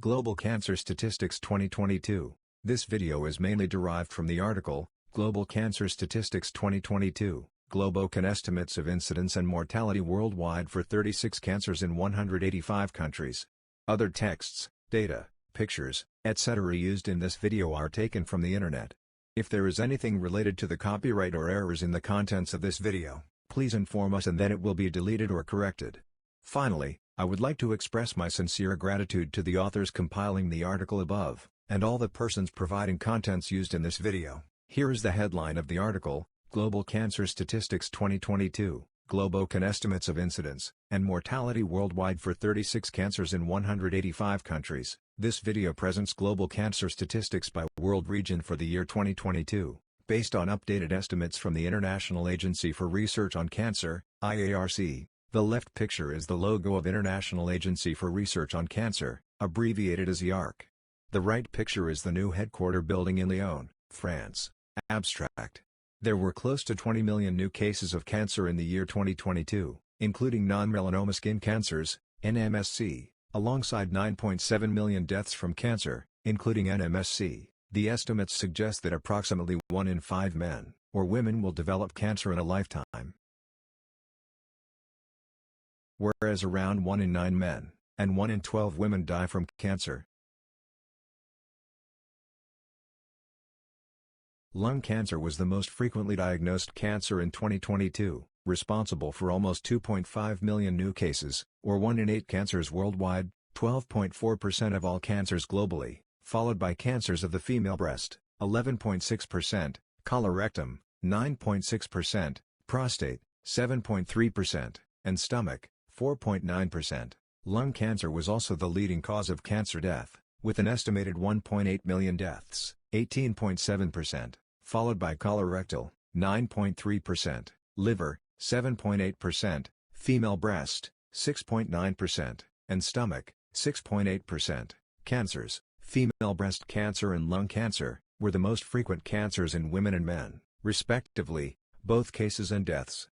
Global Cancer Statistics 2022. This video is mainly derived from the article, Global Cancer Statistics 2022, Globocan Estimates of Incidence and Mortality Worldwide for 36 Cancers in 185 Countries. Other texts, data, pictures, etc. used in this video are taken from the internet. If there is anything related to the copyright or errors in the contents of this video, please inform us and then it will be deleted or corrected. Finally, I would like to express my sincere gratitude to the authors compiling the article above, and all the persons providing contents used in this video. Here is the headline of the article, Global Cancer Statistics 2022, Globocan Estimates of Incidence and Mortality Worldwide for 36 Cancers in 185 Countries. This video presents global cancer statistics by world region for the year 2022, based on updated estimates from the International Agency for Research on Cancer, IARC. The left picture is the logo of International Agency for Research on Cancer, abbreviated as IARC. The right picture is the new headquarter building in Lyon, France. Abstract. There were close to 20 million new cases of cancer in the year 2022, including non-melanoma skin cancers, NMSC, alongside 9.7 million deaths from cancer, including NMSC. The estimates suggest that approximately 1 in 5 men or women will develop cancer in a lifetime, whereas around 1 in 9 men and 1 in 12 women die from cancer. Lung cancer was the most frequently diagnosed cancer in 2022, responsible for almost 2.5 million new cases, or 1 in 8 cancers worldwide, 12.4% of all cancers globally, followed by cancers of the female breast, 11.6%, colorectum, 9.6%, prostate, 7.3%, and stomach, 4.9%. Lung cancer was also the leading cause of cancer death, with an estimated 1.8 million deaths, 18.7%, followed by colorectal, 9.3%, liver, 7.8%, female breast, 6.9%, and stomach, 6.8%. Cancers, female breast cancer and lung cancer, were the most frequent cancers in women and men, respectively, both cases and deaths.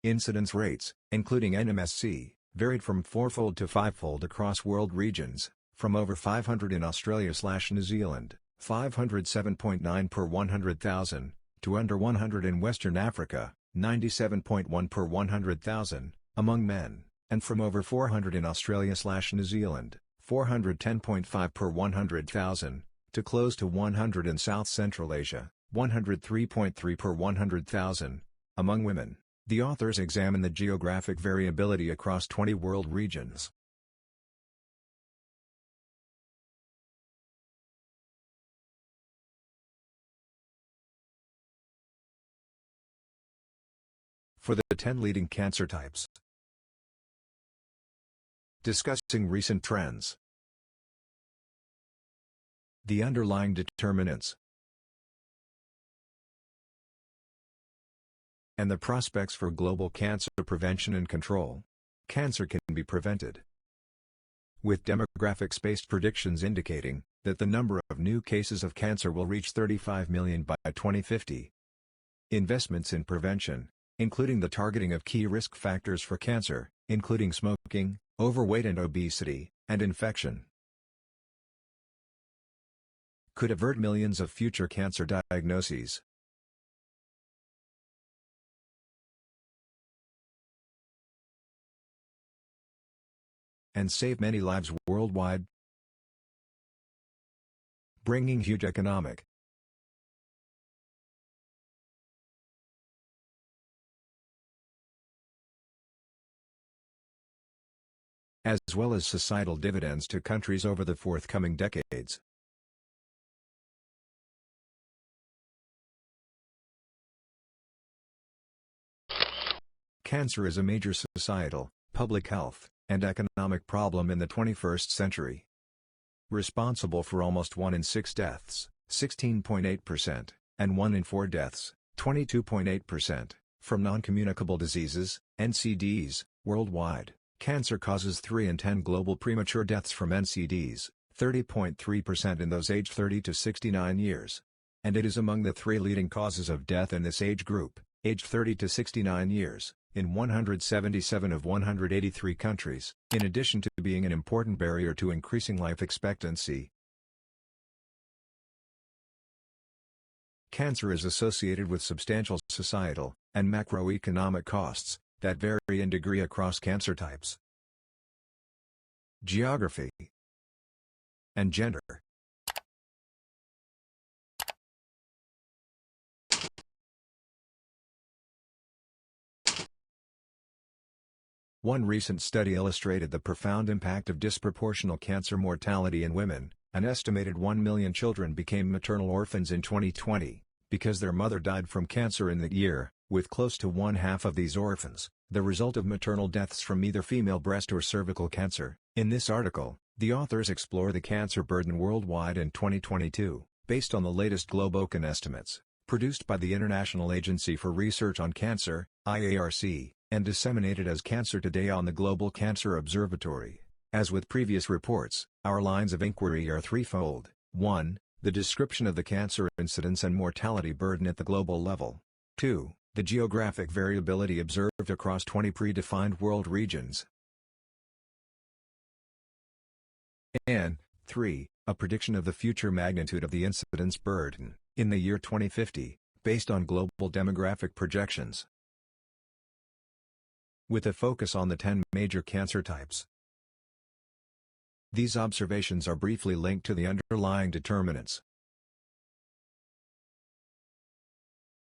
Incidence rates, including NMSC, varied from 4-fold to 5-fold across world regions, from over 500 in Australia/New Zealand, 507.9 per 100,000, to under 100 in Western Africa, 97.1 per 100,000, among men, and from over 400 in Australia/New Zealand, 410.5 per 100,000, to close to 100 in South Central Asia, 103.3 per 100,000, among women. The authors examine the geographic variability across 20 world regions. For the 10 leading cancer types. Discussing recent trends. The underlying determinants. And the prospects for global cancer prevention and control. Cancer can be prevented. With demographics-based predictions indicating that the number of new cases of cancer will reach 35 million by 2050. Investments in prevention, including the targeting of key risk factors for cancer, including smoking, overweight and obesity, and infection, could avert millions of future cancer diagnoses. And save many lives worldwide, bringing huge economic, as well as societal dividends to countries over the forthcoming decades. Cancer is a major societal, public health, and economic problem in the 21st century. Responsible for almost 1 in 6 deaths, 16.8%, and 1 in 4 deaths, 22.8%, from non-communicable diseases, NCDs, worldwide. Cancer causes 3 in 10 global premature deaths from NCDs, 30.3% in those aged 30 to 69 years. And it is among the 3 leading causes of death in this age group. aged 30 to 69 years, in 177 of 183 countries. In addition to being an important barrier to increasing life expectancy, cancer is associated with substantial societal and macroeconomic costs that vary in degree across cancer types, geography, and gender. One recent study illustrated the profound impact of disproportional cancer mortality in women. An estimated 1 million children became maternal orphans in 2020, because their mother died from cancer in that year, with close to one-half of these orphans the result of maternal deaths from either female breast or cervical cancer. In this article, the authors explore the cancer burden worldwide in 2022, based on the latest GloboCan estimates, produced by the International Agency for Research on Cancer, IARC, and disseminated as Cancer Today on the Global Cancer Observatory. As with previous reports, our lines of inquiry are threefold. 1. The description of the cancer incidence and mortality burden at the global level. 2. The geographic variability observed across 20 predefined world regions. And 3. A prediction of the future magnitude of the incidence burden in the year 2050, based on global demographic projections, with a focus on the 10 major cancer types. These observations are briefly linked to the underlying determinants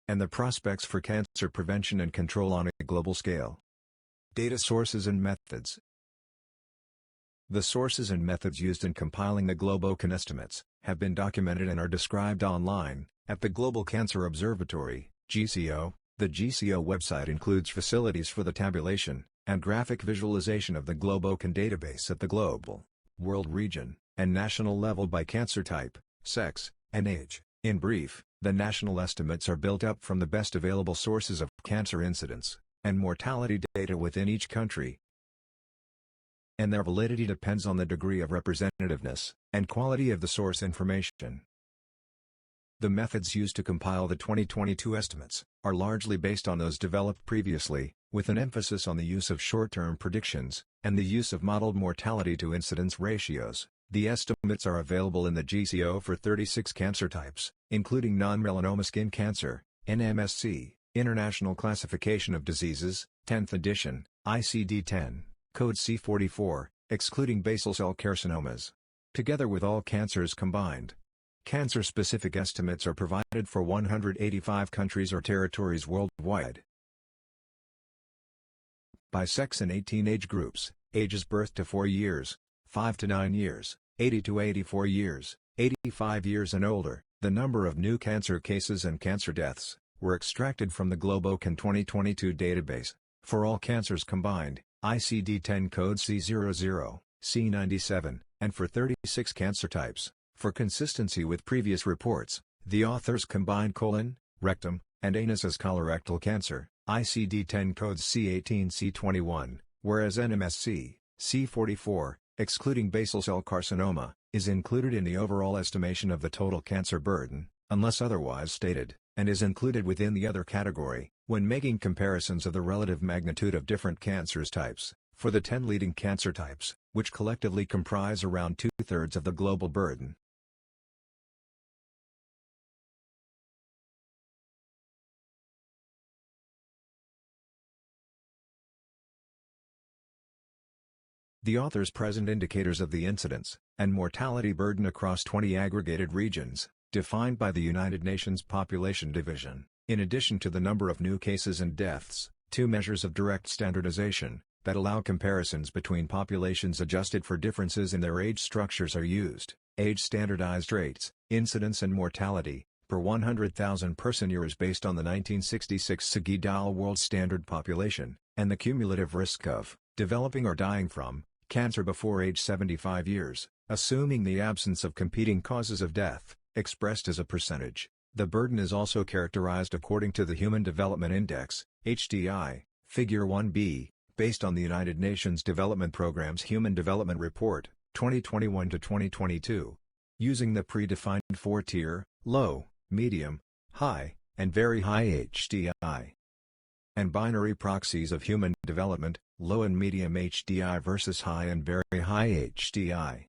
and the prospects for cancer prevention and control on a global scale. Data sources and methods. The sources and methods used in compiling the GloboCan estimates have been documented and are described online at the Global Cancer Observatory, GCO. The GCO website includes facilities for the tabulation and graphic visualization of the GloboCan database at the global, world region, and national level by cancer type, sex, and age. In brief, the national estimates are built up from the best available sources of cancer incidence and mortality data within each country, and their validity depends on the degree of representativeness and quality of the source information. The methods used to compile the 2022 estimates are largely based on those developed previously, with an emphasis on the use of short-term predictions and the use of modeled mortality to incidence ratios. The estimates are available in the GCO for 36 cancer types, including non-melanoma skin cancer, NMSC, International Classification of Diseases, 10th edition, ICD-10, code C44, excluding basal cell carcinomas. Together with all cancers combined, cancer-specific estimates are provided for 185 countries or territories worldwide. By sex and 18 age groups, ages birth to 4 years, 5 to 9 years, 80 to 84 years, 85 years and older, the number of new cancer cases and cancer deaths were extracted from the GloboCan 2022 database. For all cancers combined, ICD-10 code C00, C97, and for 36 cancer types. For consistency with previous reports, the authors combined colon, rectum, and anus as colorectal cancer, ICD-10 codes C18 C21, whereas NMSC, C44, excluding basal cell carcinoma, is included in the overall estimation of the total cancer burden, unless otherwise stated, and is included within the other category, when making comparisons of the relative magnitude of different cancers types, for the 10 leading cancer types, which collectively comprise around 2/3 of the global burden. The authors present indicators of the incidence and mortality burden across 20 aggregated regions, defined by the United Nations Population Division, in addition to the number of new cases and deaths, 2 measures of direct standardization that allow comparisons between populations adjusted for differences in their age structures are used. Age standardized rates, incidence and mortality, per 100,000 person-years based on the 1966 Seguidal World Standard Population, and the cumulative risk of developing or dying from cancer before age 75 years, assuming the absence of competing causes of death, expressed as a percentage. The burden is also characterized according to the Human Development Index, HDI, Figure 1b, based on the United Nations Development Programme's Human Development Report, 2021 to 2022. Using the predefined 4-tier, low, medium, high, and very high HDI. And binary proxies of human development, low and medium HDI versus high and very high HDI.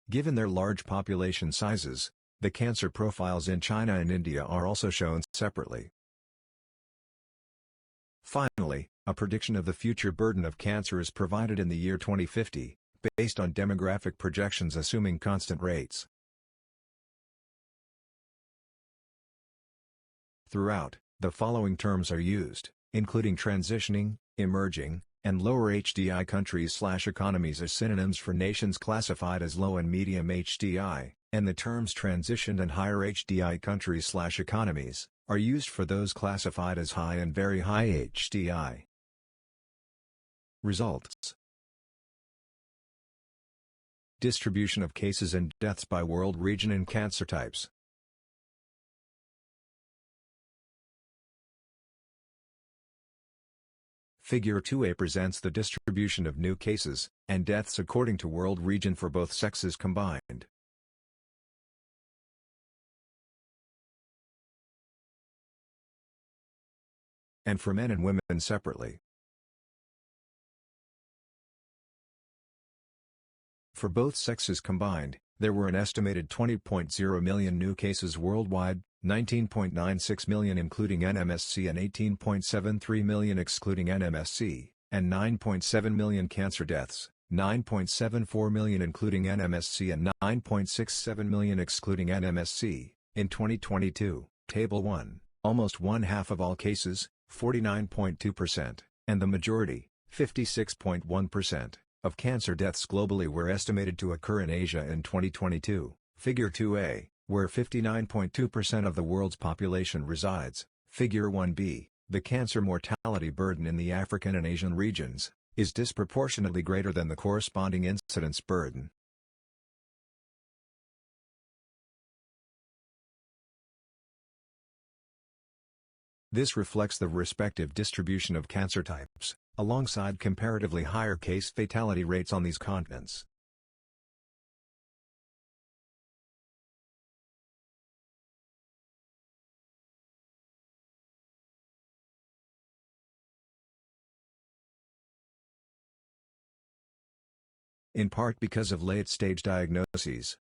Given their large population sizes, the cancer profiles in China and India are also shown separately. Finally, a prediction of the future burden of cancer is provided in the year 2050, based on demographic projections assuming constant rates. Throughout, the following terms are used, including transitioning, emerging, and lower HDI countries/economies as synonyms for nations classified as low and medium HDI, and the terms transitioned and higher HDI countries/economies are used for those classified as high and very high HDI. Results: Distribution of cases and deaths by world region and cancer types. Figure 2a presents the distribution of new cases and deaths according to world region for both sexes combined. And for men and women separately. For both sexes combined, there were an estimated 20.0 million new cases worldwide, 19.96 million including NMSC and 18.73 million excluding NMSC, and 9.7 million cancer deaths, 9.74 million including NMSC and 9.67 million excluding NMSC, in 2022. Table 1, almost one half of all cases, 49.2%, and the majority, 56.1%, of cancer deaths globally were estimated to occur in Asia in 2022. Figure 2a, where 59.2% of the world's population resides. Figure 1b, the cancer mortality burden in the African and Asian regions is disproportionately greater than the corresponding incidence burden. This reflects the respective distribution of cancer types, alongside comparatively higher case fatality rates on these continents. In part because of late-stage diagnoses.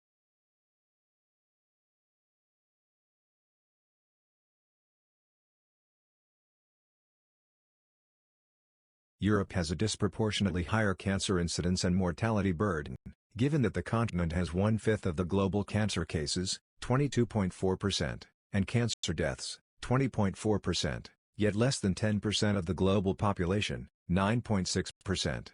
Europe has a disproportionately higher cancer incidence and mortality burden, given that the continent has 1/5 of the global cancer cases, 22.4%, and cancer deaths, 20.4%, yet less than 10% of the global population, 9.6%.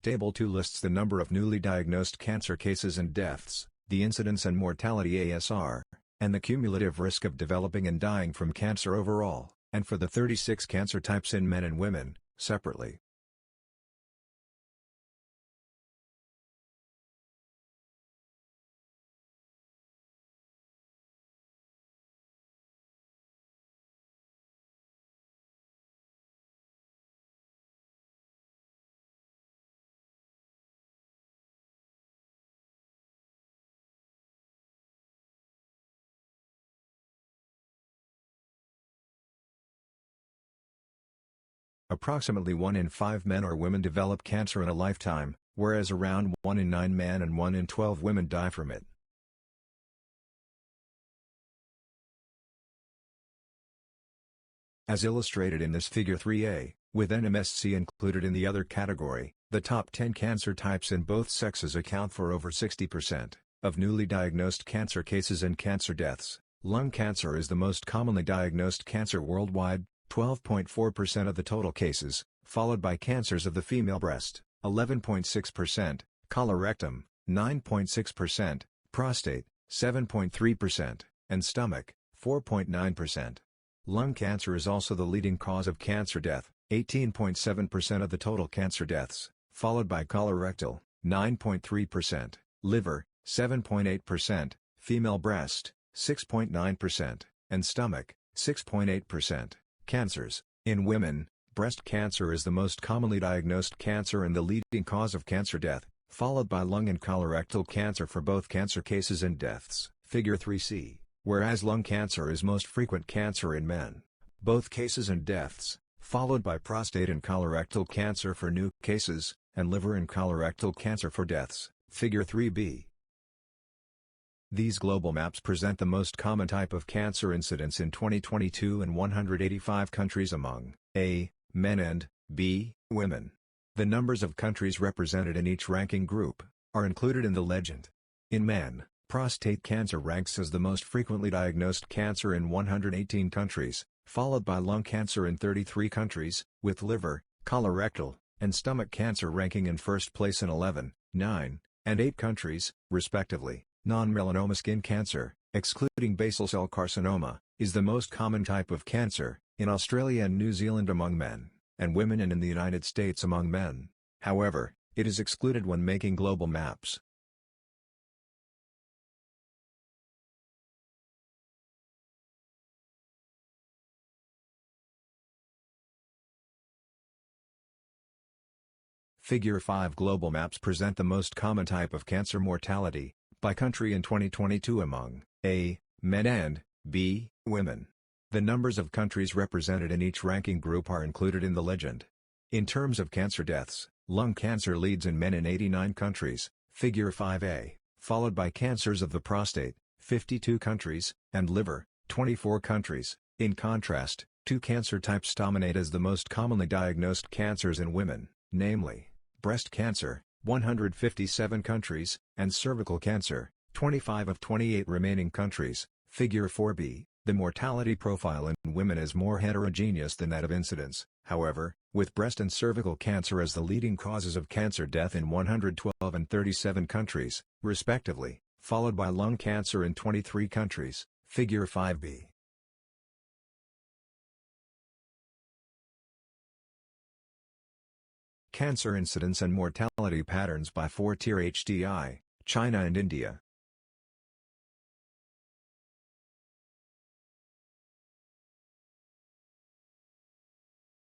Table 2 lists the number of newly diagnosed cancer cases and deaths, the incidence and mortality ASR, and the cumulative risk of developing and dying from cancer overall, and for the 36 cancer types in men and women, separately. Approximately 1 in 5 men or women develop cancer in a lifetime, whereas around 1 in 9 men and 1 in 12 women die from it. As illustrated in this figure 3a, with NMSC included in the other category, the top 10 cancer types in both sexes account for over 60% of newly diagnosed cancer cases and cancer deaths. Lung cancer is the most commonly diagnosed cancer worldwide, 12.4% of the total cases, followed by cancers of the female breast, 11.6%, colorectum, 9.6%, prostate, 7.3%, and stomach, 4.9%. Lung cancer is also the leading cause of cancer death, 18.7% of the total cancer deaths, followed by colorectal, 9.3%, liver, 7.8%, female breast, 6.9%, and stomach, 6.8%. Cancers. In women, breast cancer is the most commonly diagnosed cancer and the leading cause of cancer death, followed by lung and colorectal cancer for both cancer cases and deaths. Figure 3c. whereas lung cancer is most frequent cancer in men. Both cases and deaths, followed by prostate and colorectal cancer for new cases, and liver and colorectal cancer for deaths. Figure 3b. These global maps present the most common type of cancer incidence in 2022 in 185 countries among A. Men and B. Women. The numbers of countries represented in each ranking group are included in the legend. In men, prostate cancer ranks as the most frequently diagnosed cancer in 118 countries, followed by lung cancer in 33 countries, with liver, colorectal, and stomach cancer ranking in first place in 11, 9, and 8 countries, respectively. Non-melanoma skin cancer, excluding basal cell carcinoma, is the most common type of cancer, in Australia and New Zealand among men, and women, and in the United States among men. However, it is excluded when making global maps. Figure 5 global maps present the most common type of cancer mortality, by country in 2022 among A. Men and B. Women. The numbers of countries represented in each ranking group are included in the legend. In terms of cancer deaths, lung cancer leads in men in 89 countries, Figure 5a, followed by cancers of the prostate, 52 countries, and liver, 24 countries. In contrast, two cancer types dominate as the most commonly diagnosed cancers in women, namely, breast cancer, 157 countries, and cervical cancer, 25 of 28 remaining countries. Figure 4b, the mortality profile in women is more heterogeneous than that of incidence, however, with breast and cervical cancer as the leading causes of cancer death in 112 and 37 countries, respectively, followed by lung cancer in 23 countries. Figure 5b. Cancer incidence and mortality patterns by 4-tier HDI, China and India.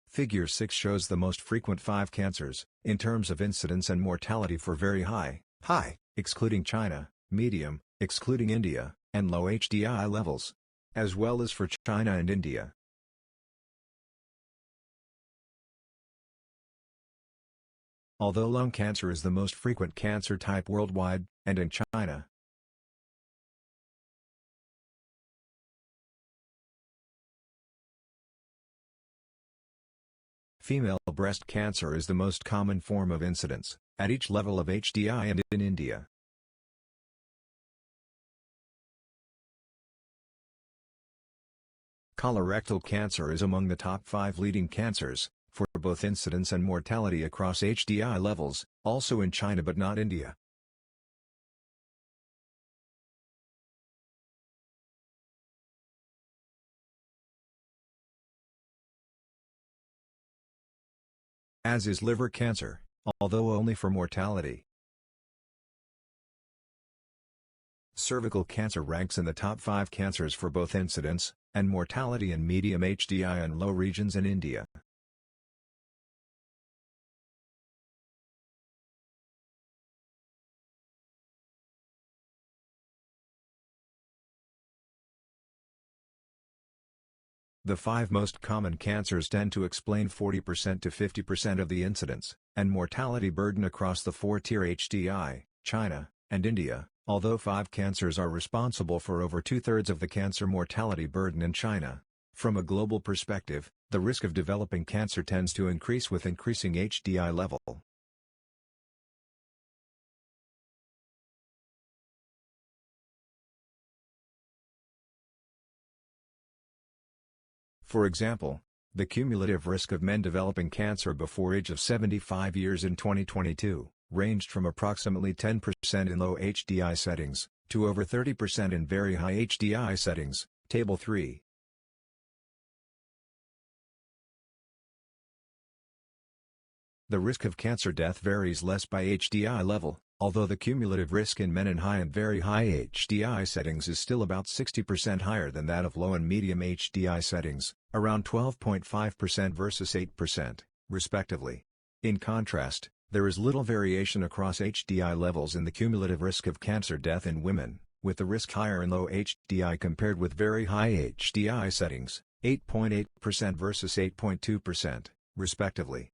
Figure 6 shows the most frequent 5 cancers, in terms of incidence and mortality for very high, excluding China, medium, excluding India, and low HDI levels, as well as for China and India. Although lung cancer is the most frequent cancer type worldwide, and in China, female breast cancer is the most common form of incidence, at each level of HDI and in India. Colorectal cancer is among the top 5 leading cancers, for both incidence and mortality across HDI levels, also in China but not India. As is liver cancer, although only for mortality. Cervical cancer ranks in the top 5 cancers for both incidence and mortality in medium HDI and low regions in India. The 5 most common cancers tend to explain 40% to 50% of the incidence and mortality burden across the 4-tier HDI, China, and India, although 5 cancers are responsible for over 2/3 of the cancer mortality burden in China. From a global perspective, the risk of developing cancer tends to increase with increasing HDI level. For example, the cumulative risk of men developing cancer before age of 75 years in 2022 ranged from approximately 10% in low HDI settings to over 30% in very high HDI settings. Table 3. The risk of cancer death varies less by HDI level, although the cumulative risk in men in high and very high HDI settings is still about 60% higher than that of low and medium HDI settings, around 12.5% versus 8%, respectively. In contrast, there is little variation across HDI levels in the cumulative risk of cancer death in women, with the risk higher in low HDI compared with very high HDI settings, 8.8% versus 8.2%, respectively.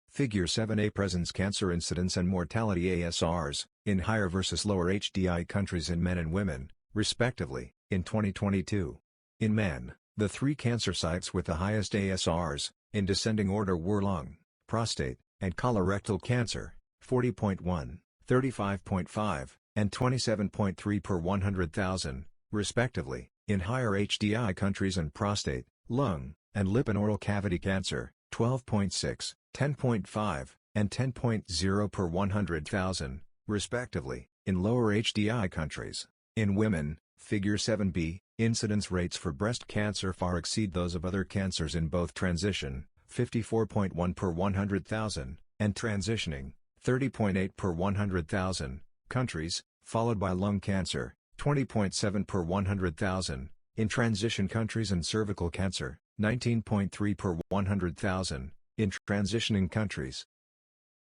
Figure 7a presents cancer incidence and mortality ASRs, in higher versus lower HDI countries in men and women, respectively, in 2022. In men, the three cancer sites with the highest ASRs, in descending order were lung, prostate, and colorectal cancer, 40.1, 35.5, and 27.3 per 100,000, respectively, in higher HDI countries and prostate, lung, and lip and oral cavity cancer, 12.6, 10.5, and 10.0 per 100,000, respectively, in lower HDI countries. In women, Figure 7b, incidence rates for breast cancer far exceed those of other cancers in both transition, 54.1 per 100,000, and transitioning, 30.8 per 100,000, countries, followed by lung cancer, 20.7 per 100,000, in transition countries and cervical cancer, 19.3 per 100,000, in transitioning countries.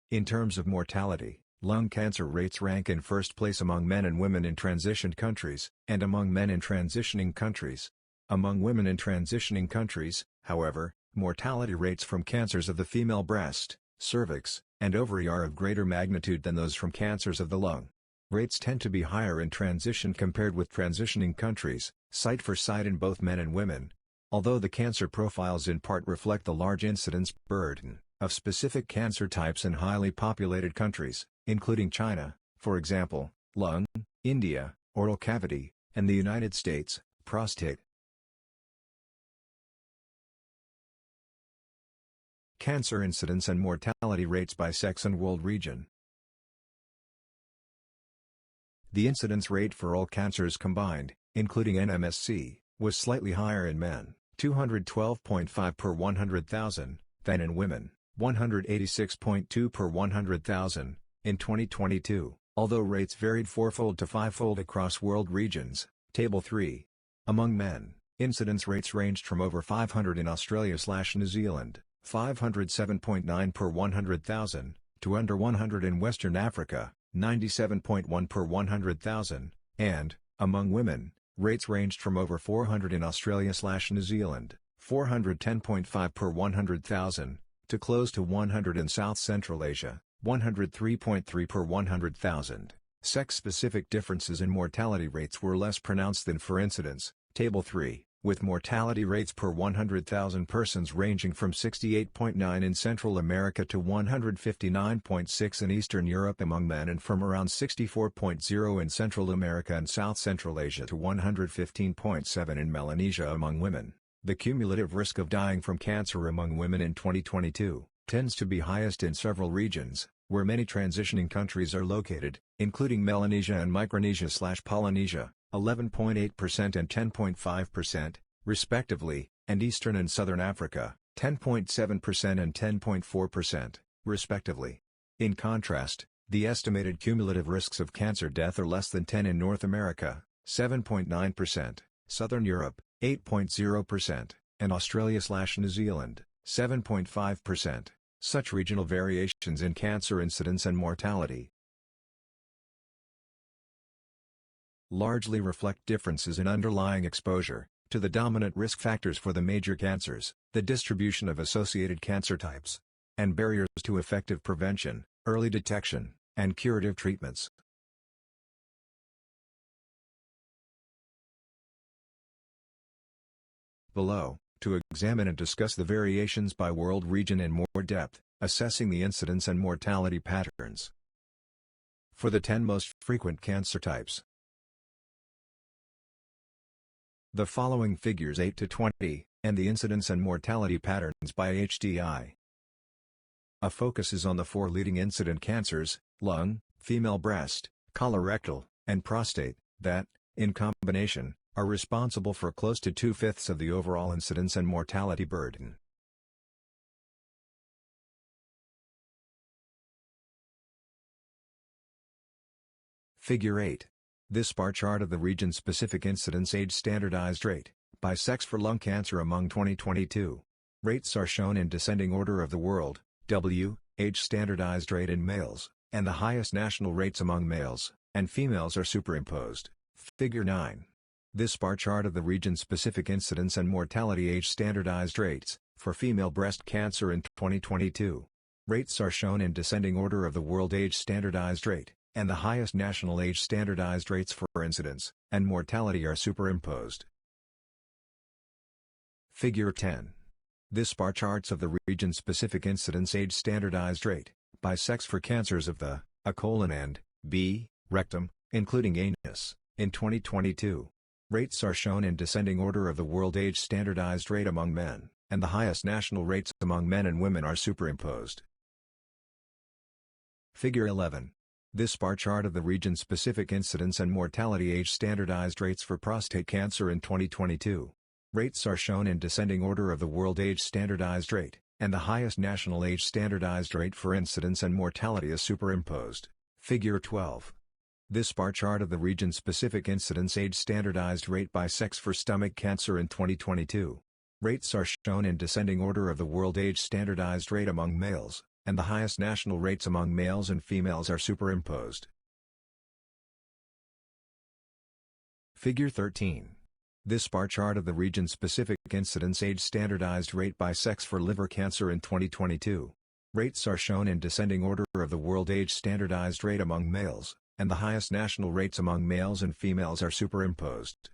In terms of mortality, lung cancer rates rank in first place among men and women in transitioned countries, and among men in transitioning countries. Among women in transitioning countries, however, mortality rates from cancers of the female breast, cervix, and ovary are of greater magnitude than those from cancers of the lung. Rates tend to be higher in transition compared with transitioning countries, site for site in both men and women. Although the cancer profiles in part reflect the large incidence burden of specific cancer types in highly populated countries, including China, for example, lung, India, oral cavity, and the United States, prostate. Cancer incidence and mortality rates by sex and world region. The incidence rate for all cancers combined, including NMSC, was slightly higher in men, 212.5 per 100,000, than in women, 186.2 per 100,000, in 2022, although rates varied fourfold to fivefold across world regions. Table 3. Among men, incidence rates ranged from over 500 in Australia/New Zealand, 507.9 per 100,000, to under 100 in Western Africa, 97.1 per 100,000, and, among women, rates ranged from over 400 in Australia/New Zealand, 410.5 per 100,000, to close to 100 in South Central Asia, 103.3 per 100,000. Sex-specific differences in mortality rates were less pronounced than for incidence. Table 3, with mortality rates per 100,000 persons ranging from 68.9 in Central America to 159.6 in Eastern Europe among men and from around 64.0 in Central America and South Central Asia to 115.7 in Melanesia among women. The cumulative risk of dying from cancer among women in 2022 tends to be highest in several regions, where many transitioning countries are located, including Melanesia and Micronesia/Polynesia, 11.8% and 10.5%, respectively, and Eastern and Southern Africa, 10.7% and 10.4%, respectively. In contrast, the estimated cumulative risks of cancer death are less than 10 in North America, 7.9%, Southern Europe, 8.0%, and Australia/New Zealand, 7.5%. Such regional variations in cancer incidence and mortality largely reflect differences in underlying exposure to the dominant risk factors for the major cancers, the distribution of associated cancer types, and barriers to effective prevention, early detection, and curative treatments. Below, to examine and discuss the variations by world region in more depth, assessing the incidence and mortality patterns. For the 10 most frequent cancer types, the following figures 8 to 20, and the incidence and mortality patterns by HDI. A focus is on the 4 leading incident cancers, lung, female breast, colorectal, and prostate, that, in combination, are responsible for close to 2/5 of the overall incidence and mortality burden. Figure 8. This bar chart of the region-specific incidence age standardized rate, by sex for lung cancer among 2022. Rates are shown in descending order of the world, W, age standardized rate in males, and the highest national rates among males, and females are superimposed. Figure 9. This bar chart of the region-specific incidence and mortality age standardized rates for female breast cancer in 2022. Rates are shown in descending order of the world age standardized rate, and the highest national age standardized rates for incidence and mortality are superimposed. Figure 10. This bar charts of the region-specific incidence age standardized rate by sex for cancers of the A colon and B rectum, including anus, in 2022. Rates are shown in descending order of the world age standardized rate among men, and the highest national rates among men and women are superimposed. Figure 11. This bar chart of the region-specific incidence and mortality age standardized rates for prostate cancer in 2022. Rates are shown in descending order of the world age standardized rate, and the highest national age standardized rate for incidence and mortality is superimposed. Figure 12. This bar chart of the region-specific incidence age standardized rate by sex for stomach cancer in 2022. Rates are shown in descending order of the world age standardized rate among males, and the highest national rates among males and females are superimposed. Figure 13. This bar chart of the region-specific incidence age standardized rate by sex for liver cancer in 2022. Rates are shown in descending order of the world age standardized rate among males, and the highest national rates among males and females are superimposed.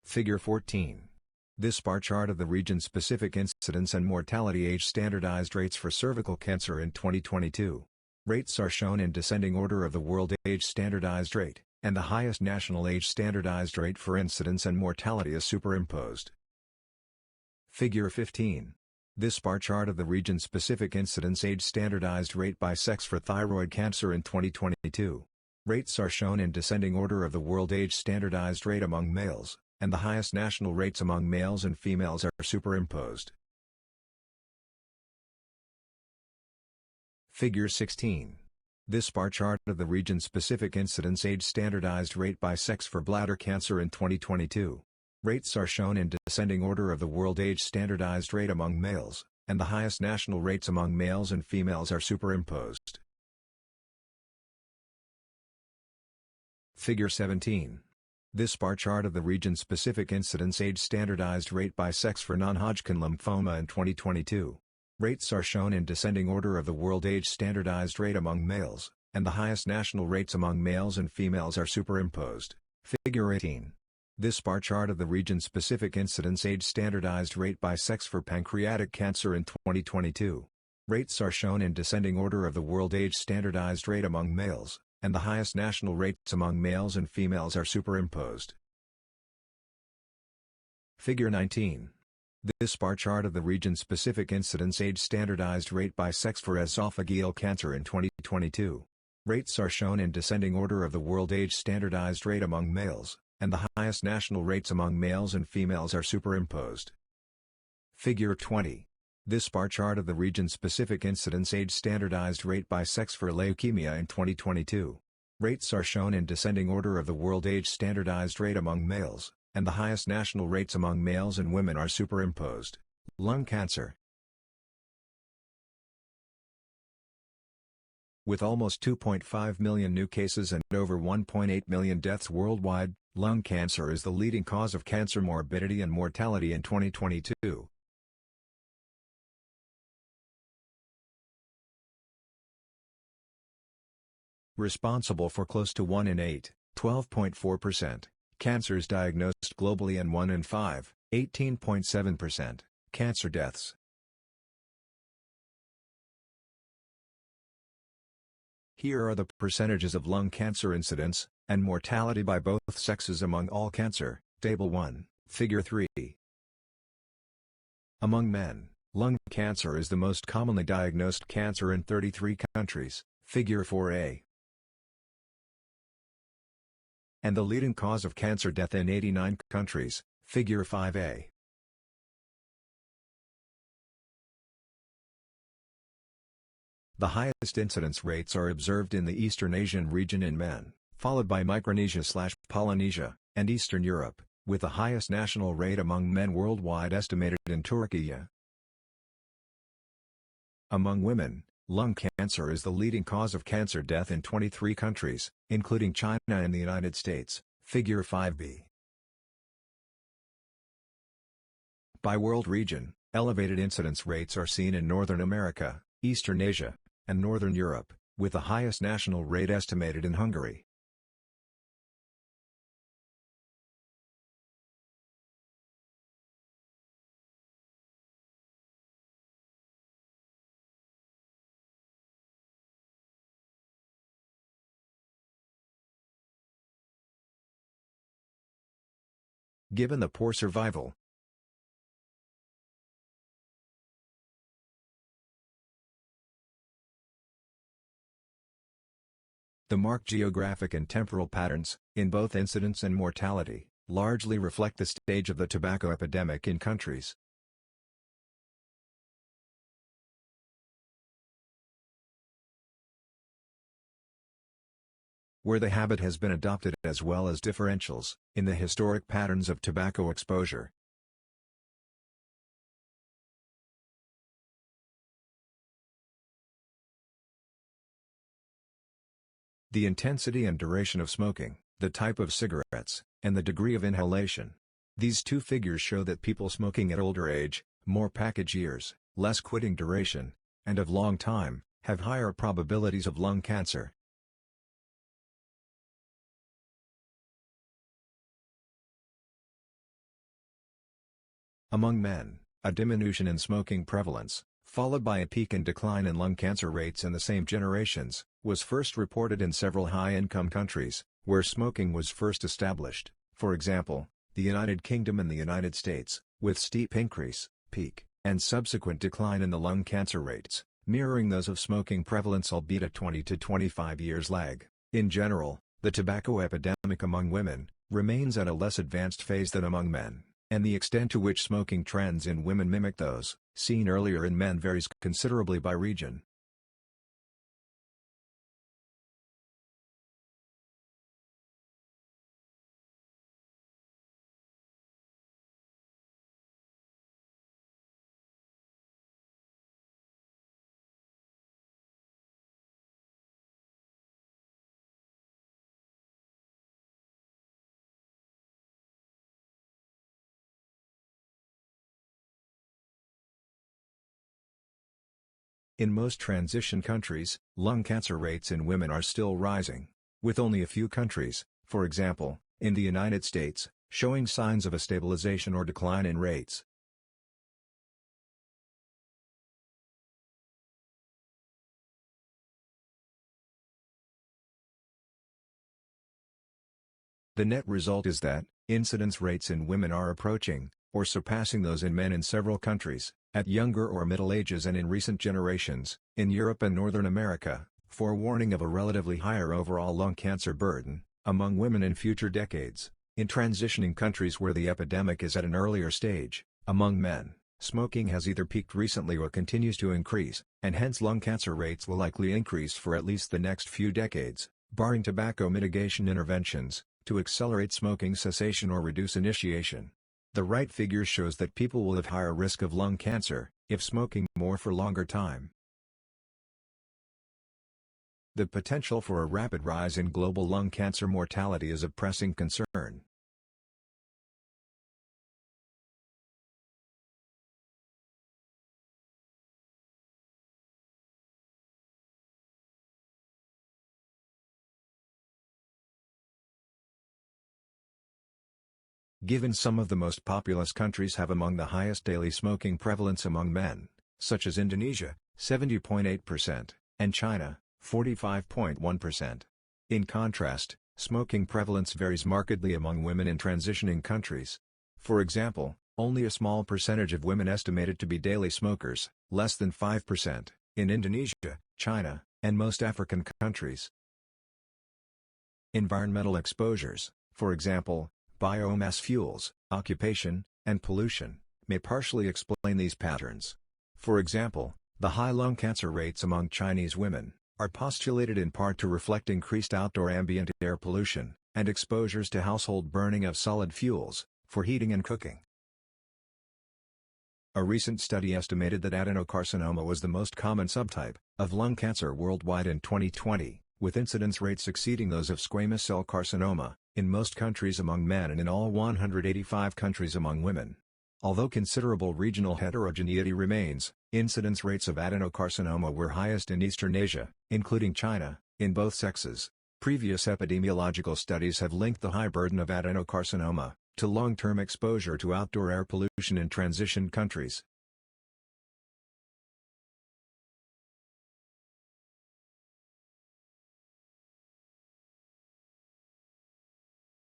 Figure 14. This bar chart of the region-specific incidence and mortality age standardized rates for cervical cancer in 2022. Rates are shown in descending order of the world age standardized rate, and the highest national age standardized rate for incidence and mortality is superimposed. Figure 15. This bar chart of the region-specific incidence age standardized rate by sex for thyroid cancer in 2022. Rates are shown in descending order of the world age standardized rate among males, and the highest national rates among males and females are superimposed. Figure 16. This bar chart of the region-specific incidence age standardized rate by sex for bladder cancer in 2022. Rates are shown in descending order of the world age standardized rate among males, and the highest national rates among males and females are superimposed. Figure 17. This bar chart of the region-specific incidence age standardized rate by sex for non-Hodgkin lymphoma in 2022. Rates are shown in descending order of the world age standardized rate among males, and the highest national rates among males and females are superimposed. Figure 18. This bar chart of the region-specific incidence age standardized rate by sex for pancreatic cancer in 2022. Rates are shown in descending order of the world age standardized rate among males, and the highest national rates among males and females are superimposed. Figure 19. This bar chart of the region-specific incidence age standardized rate by sex for esophageal cancer in 2022. Rates are shown in descending order of the world age standardized rate among males, and the highest national rates among males and females are superimposed. Figure 20. This bar chart of the region-specific incidence age standardized rate by sex for leukemia in 2022. Rates are shown in descending order of the world age standardized rate among males, and the highest national rates among males and women are superimposed. Lung cancer. With almost 2.5 million new cases and over 1.8 million deaths worldwide, lung cancer is the leading cause of cancer morbidity and mortality in 2022. Responsible for close to 1 in 8, 12.4%, cancers diagnosed globally and 1 in 5, 18.7%, cancer deaths. Here are the percentages of lung cancer incidence and mortality by both sexes among all cancer. Table 1, Figure 3. Among men, lung cancer is the most commonly diagnosed cancer in 33 countries. Figure 4a. And the leading cause of cancer death in 89 countries. Figure 5a. The highest incidence rates are observed in the Eastern Asian region in men, followed by Micronesia/Polynesia, and Eastern Europe, with the highest national rate among men worldwide estimated in Turkey. Among women, Lung cancer is the leading cause of cancer death in 23 countries, including China and the United States. Figure 5b. By world region, elevated incidence rates are seen in Northern America, Eastern Asia, and Northern Europe, with the highest national rate estimated in Hungary. Given the poor survival, the marked geographic and temporal patterns, in both incidence and mortality, largely reflect the stage of the tobacco epidemic in countries. Where the habit has been adopted, as well as differentials in the historic patterns of tobacco exposure. The intensity and duration of smoking, the type of cigarettes, and the degree of inhalation. These two figures show that people smoking at older age, more package years, less quitting duration, and of long time, have higher probabilities of lung cancer. Among men, a diminution in smoking prevalence, followed by a peak and decline in lung cancer rates in the same generations, was first reported in several high-income countries, where smoking was first established, for example, the United Kingdom and the United States, with steep increase, peak, and subsequent decline in the lung cancer rates, mirroring those of smoking prevalence, albeit a 20 to 25 years lag. In general, the tobacco epidemic among women remains at a less advanced phase than among men, and the extent to which smoking trends in women mimic those seen earlier in men varies considerably by region. In most transition countries, lung cancer rates in women are still rising, with only a few countries, for example, in the United States, showing signs of a stabilization or decline in rates. The net result is that incidence rates in women are approaching, or surpassing those in men in several countries, at younger or middle ages and in recent generations, in Europe and Northern America, forewarning of a relatively higher overall lung cancer burden among women in future decades. In transitioning countries where the epidemic is at an earlier stage, among men, smoking has either peaked recently or continues to increase, and hence lung cancer rates will likely increase for at least the next few decades, barring tobacco mitigation interventions to accelerate smoking cessation or reduce initiation. The right figure shows that people will have higher risk of lung cancer if smoking more for longer time. The potential for a rapid rise in global lung cancer mortality is of pressing concern. Given some of the most populous countries have among the highest daily smoking prevalence among men, such as Indonesia, 70.8%, and China, 45.1%. In contrast, smoking prevalence varies markedly among women in transitioning countries. For example, only a small percentage of women estimated to be daily smokers, less than 5%, in Indonesia, China, and most African countries. Environmental exposures, for example, biomass fuels, occupation, and pollution, may partially explain these patterns. For example, the high lung cancer rates among Chinese women are postulated in part to reflect increased outdoor ambient air pollution, and exposures to household burning of solid fuels, for heating and cooking. A recent study estimated that adenocarcinoma was the most common subtype of lung cancer worldwide in 2020, with incidence rates exceeding those of squamous cell carcinoma, in most countries among men and in all 185 countries among women. Although considerable regional heterogeneity remains, incidence rates of adenocarcinoma were highest in Eastern Asia, including China, in both sexes. Previous epidemiological studies have linked the high burden of adenocarcinoma to long-term exposure to outdoor air pollution in transition countries.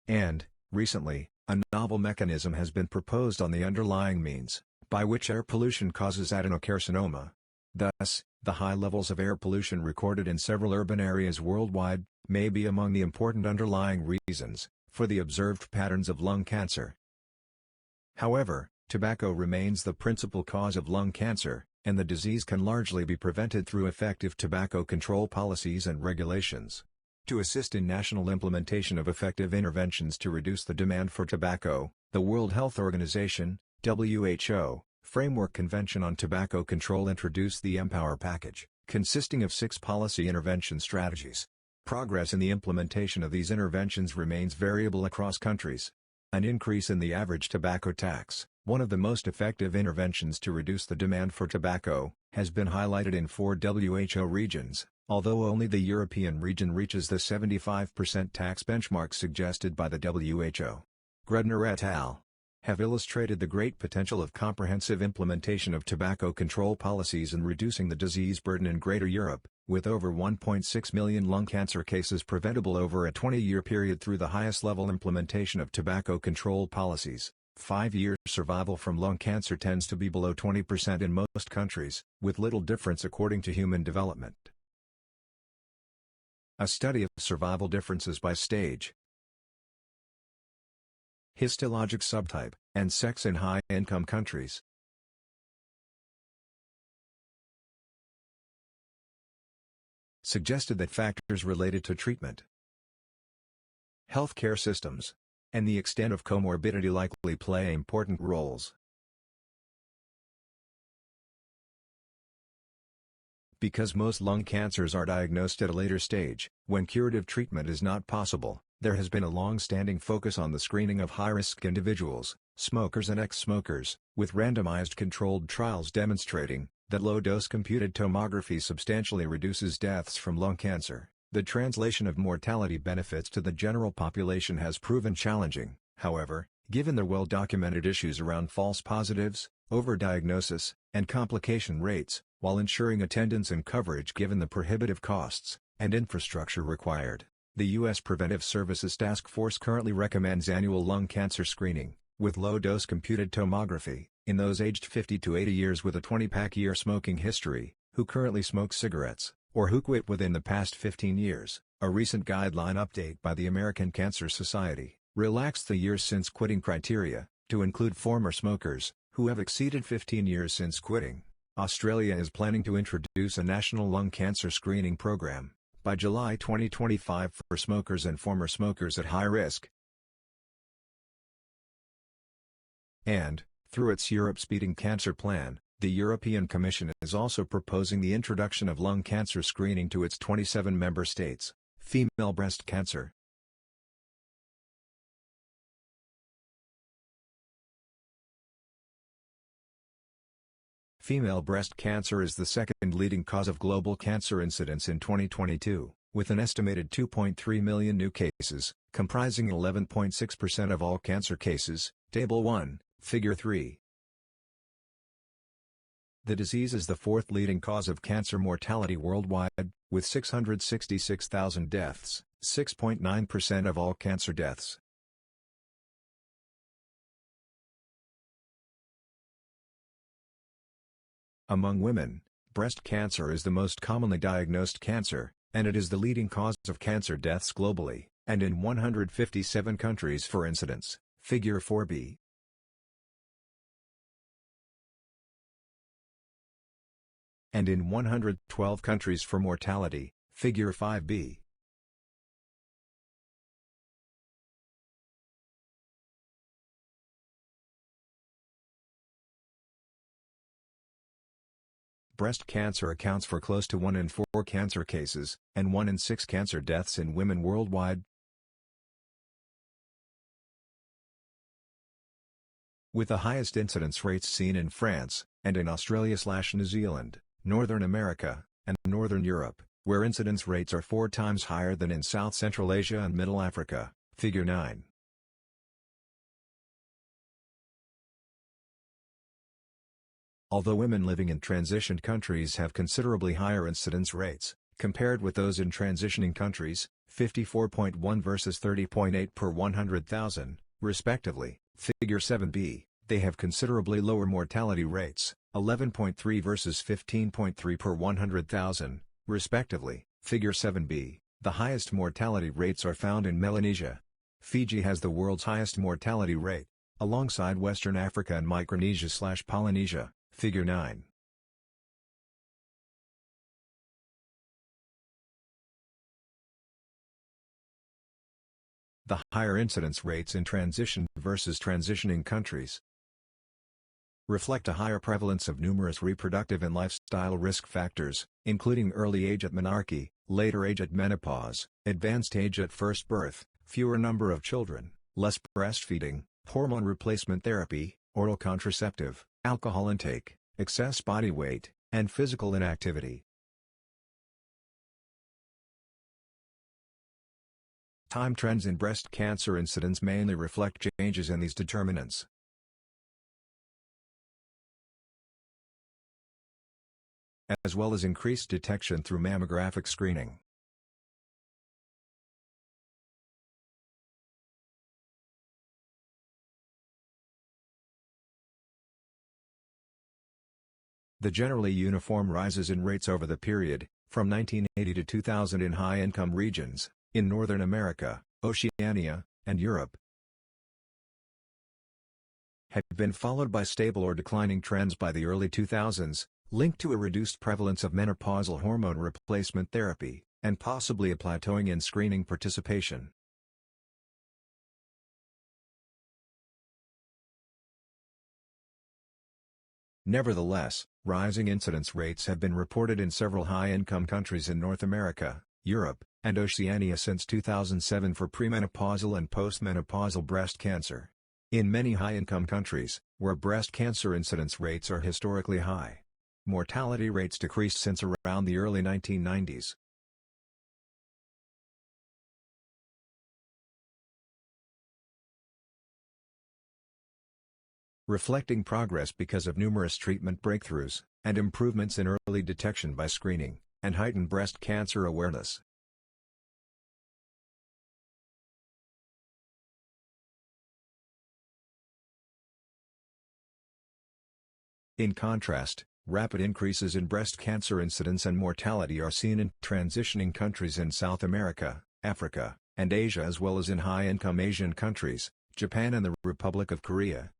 And, recently, a novel mechanism has been proposed on the underlying means by which air pollution causes adenocarcinoma. Thus, the high levels of air pollution recorded in several urban areas worldwide may be among the important underlying reasons for the observed patterns of lung cancer. However, tobacco remains the principal cause of lung cancer, and the disease can largely be prevented through effective tobacco control policies and regulations. To assist in national implementation of effective interventions to reduce the demand for tobacco, the World Health Organization (WHO) Framework Convention on Tobacco Control introduced the Empower Package, consisting of 6 policy intervention strategies. Progress in the implementation of these interventions remains variable across countries. An increase in the average tobacco tax, one of the most effective interventions to reduce the demand for tobacco, has been highlighted in 4 WHO regions, although only the European region reaches the 75% tax benchmark suggested by the WHO. Grudner et al. Have illustrated the great potential of comprehensive implementation of tobacco control policies in reducing the disease burden in Greater Europe, with over 1.6 million lung cancer cases preventable over a 20-year period through the highest-level implementation of tobacco control policies. 5-year survival from lung cancer tends to be below 20% in most countries, with little difference according to Human Development. A study of survival differences by stage, histologic subtype, and sex in high-income countries. Suggested that factors related to treatment, healthcare systems, and the extent of comorbidity likely play important roles. Because most lung cancers are diagnosed at a later stage, when curative treatment is not possible, there has been a long-standing focus on the screening of high-risk individuals, smokers and ex-smokers, with randomized controlled trials demonstrating that low-dose computed tomography substantially reduces deaths from lung cancer. The translation of mortality benefits to the general population has proven challenging, however, given the well-documented issues around false positives, overdiagnosis, and complication rates, while ensuring attendance and coverage given the prohibitive costs and infrastructure required. The U.S. Preventive Services Task Force currently recommends annual lung cancer screening, with low-dose computed tomography, in those aged 50 to 80 years with a 20-pack-year smoking history, who currently smoke cigarettes, or who quit within the past 15 years. A recent guideline update by the American Cancer Society relaxed the years since quitting criteria, to include former smokers, who have exceeded 15 years since quitting. Australia is planning to introduce a national lung cancer screening program by July 2025 for smokers and former smokers at high risk. And, through its Europe Speeding Cancer Plan, the European Commission is also proposing the introduction of lung cancer screening to its 27 member states. Female breast cancer. Female breast cancer is the second leading cause of global cancer incidence in 2022, with an estimated 2.3 million new cases, comprising 11.6% of all cancer cases. Table 1, Figure 3. The disease is the fourth leading cause of cancer mortality worldwide, with 666,000 deaths, 6.9% of all cancer deaths. Among women, breast cancer is the most commonly diagnosed cancer, and it is the leading cause of cancer deaths globally, and in 157 countries for incidence. Figure 4b. And in 112 countries for mortality. Figure 5b. breast cancer accounts for close to 1 in 4 cancer cases, and 1 in 6 cancer deaths in women worldwide. With the highest incidence rates seen in France, and in Australia/New Zealand, Northern America, and Northern Europe, where incidence rates are 4 times higher than in South Central Asia and Middle Africa, Figure 9. Although women living in transitioned countries have considerably higher incidence rates, compared with those in transitioning countries, 54.1 versus 30.8 per 100,000, respectively, Figure 7b, they have considerably lower mortality rates, 11.3 versus 15.3 per 100,000, respectively, Figure 7b. The highest mortality rates are found in Melanesia. Fiji has the world's highest mortality rate, alongside Western Africa and Micronesia/Polynesia, Figure 9. The higher incidence rates in transition versus transitioning countries reflect a higher prevalence of numerous reproductive and lifestyle risk factors, including early age at menarche, later age at menopause, advanced age at first birth, fewer number of children, less breastfeeding, hormone replacement therapy, oral contraceptive, alcohol intake, excess body weight, and physical inactivity. Time trends in breast cancer incidence mainly reflect changes in these determinants, as well as increased detection through mammographic screening. The generally uniform rises in rates over the period, from 1980 to 2000 in high-income regions, in Northern America, Oceania, and Europe, had been followed by stable or declining trends by the early 2000s, linked to a reduced prevalence of menopausal hormone replacement therapy, and possibly a plateauing in screening participation. Nevertheless, rising incidence rates have been reported in several high-income countries in North America, Europe, and Oceania since 2007 for premenopausal and postmenopausal breast cancer. In many high-income countries, where breast cancer incidence rates are historically high, mortality rates decreased since around the early 1990s. Reflecting progress because of numerous treatment breakthroughs, and improvements in early detection by screening, and heightened breast cancer awareness. In contrast, rapid increases in breast cancer incidence and mortality are seen in transitioning countries in South America, Africa, and Asia, as well as in high-income Asian countries, Japan and the Republic of Korea.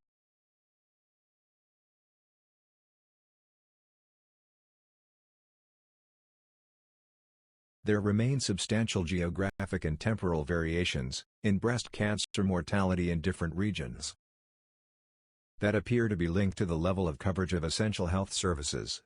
There remain substantial geographic and temporal variations in breast cancer mortality in different regions that appear to be linked to the level of coverage of essential health services.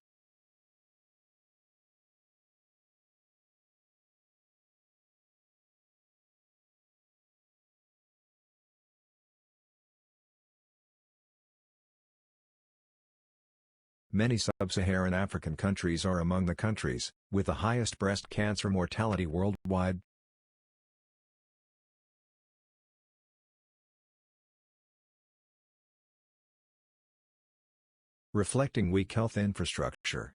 Many sub-Saharan African countries are among the countries with the highest breast cancer mortality worldwide. Reflecting weak health infrastructure.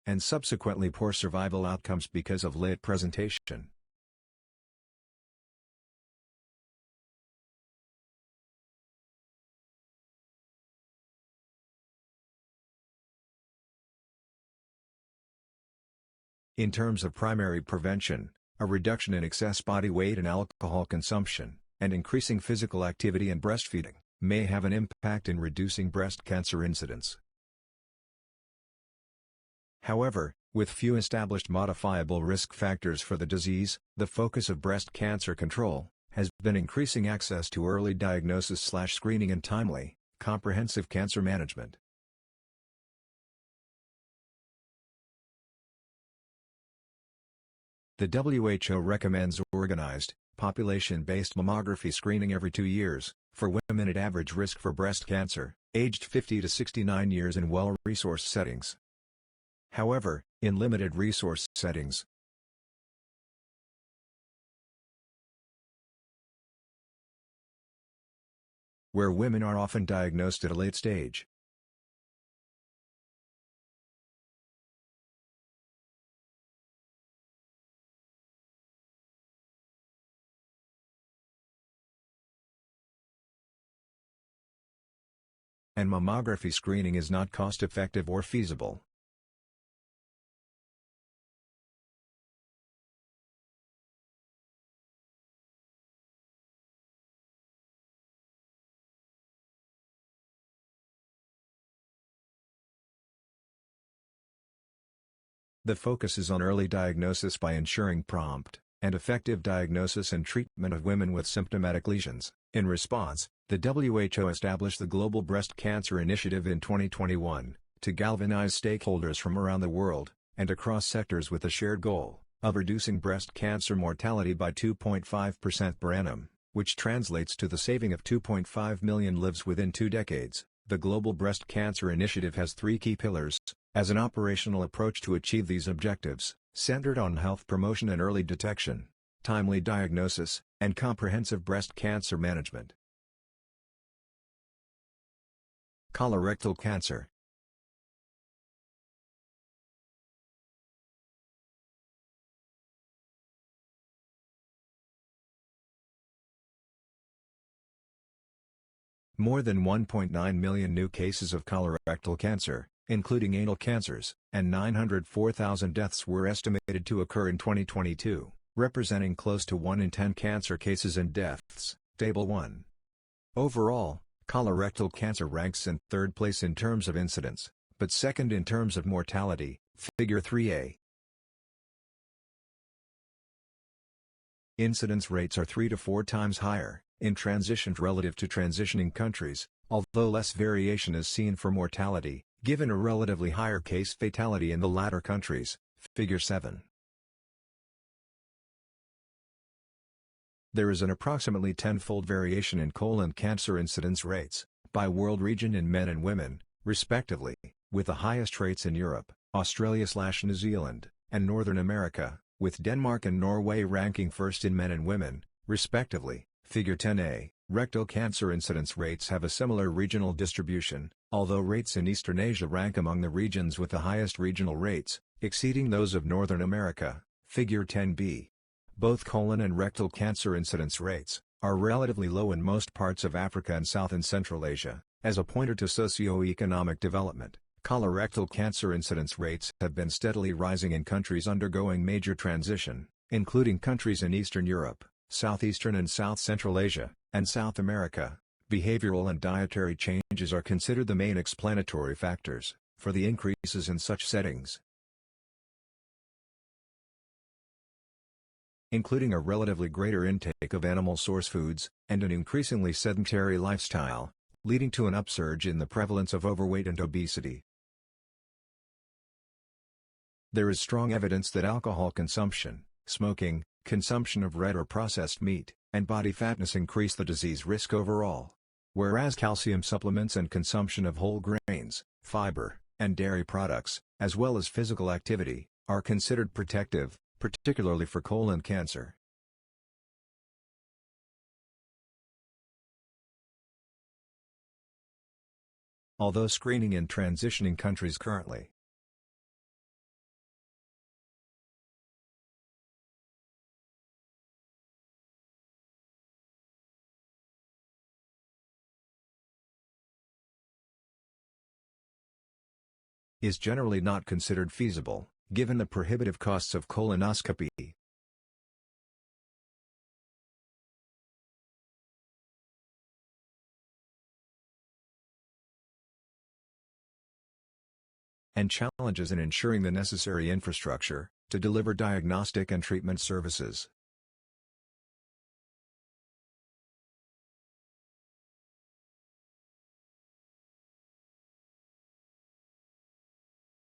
And subsequently poor survival outcomes because of late presentation. In terms of primary prevention, a reduction in excess body weight and alcohol consumption, and increasing physical activity and breastfeeding, may have an impact in reducing breast cancer incidence. However, With few established modifiable risk factors for the disease, the focus of breast cancer control has been increasing access to early diagnosis/screening and timely, comprehensive cancer management. The WHO recommends organized, population-based mammography screening every 2 years, for women at average risk for breast cancer, aged 50 to 69 years in well-resourced settings. However, in limited resource settings, where women are often diagnosed at a late stage, and mammography screening is not cost-effective or feasible. The focus is on early diagnosis by ensuring prompt and effective diagnosis and treatment of women with symptomatic lesions. In response, the WHO established the Global Breast Cancer Initiative in 2021 to galvanize stakeholders from around the world and across sectors with the shared goal of reducing breast cancer mortality by 2.5% per annum, which translates to the saving of 2.5 million lives within 2 decades. The Global Breast Cancer Initiative has 3 key pillars as an operational approach to achieve these objectives, centered on health promotion and early detection, timely diagnosis, and comprehensive breast cancer management. Colorectal cancer. More than 1.9 million new cases of colorectal cancer, including anal cancers, and 904,000 deaths were estimated to occur in 2022, representing close to 1 in 10 cancer cases and deaths. Table 1. Overall, colorectal cancer ranks in 3rd place in terms of incidence, but 2nd in terms of mortality. Figure 3a. Incidence rates are 3 to 4 times higher in transitioned relative to transitioning countries, although less variation is seen for mortality, given a relatively higher case fatality in the latter countries. Figure 7. There is an approximately 10-fold variation in colon cancer incidence rates by world region in men and women, respectively, with the highest rates in Europe, Australia/New Zealand, and Northern America, with Denmark and Norway ranking first in men and women, respectively. Figure 10a. Rectal cancer incidence rates have a similar regional distribution, although rates in Eastern Asia rank among the regions with the highest regional rates, exceeding those of Northern America. Figure 10b. Both colon and rectal cancer incidence rates are relatively low in most parts of Africa and South and Central Asia. As a pointer to socio-economic development, colorectal cancer incidence rates have been steadily rising in countries undergoing major transition, including countries in Eastern Europe, Southeastern and South Central Asia, and South America. Behavioral and dietary changes are considered the main explanatory factors for the increases in such settings, including a relatively greater intake of animal source foods and an increasingly sedentary lifestyle, leading to an upsurge in the prevalence of overweight and obesity. There is strong evidence that alcohol consumption, smoking, consumption of red or processed meat, and body fatness increase the disease risk overall, whereas calcium supplements and consumption of whole grains, fiber, and dairy products, as well as physical activity, are considered protective, particularly for colon cancer. Although screening in transitioning countries currently is generally not considered feasible, given the prohibitive costs of colonoscopy. And and challenges in ensuring the necessary infrastructure to deliver diagnostic and treatment services.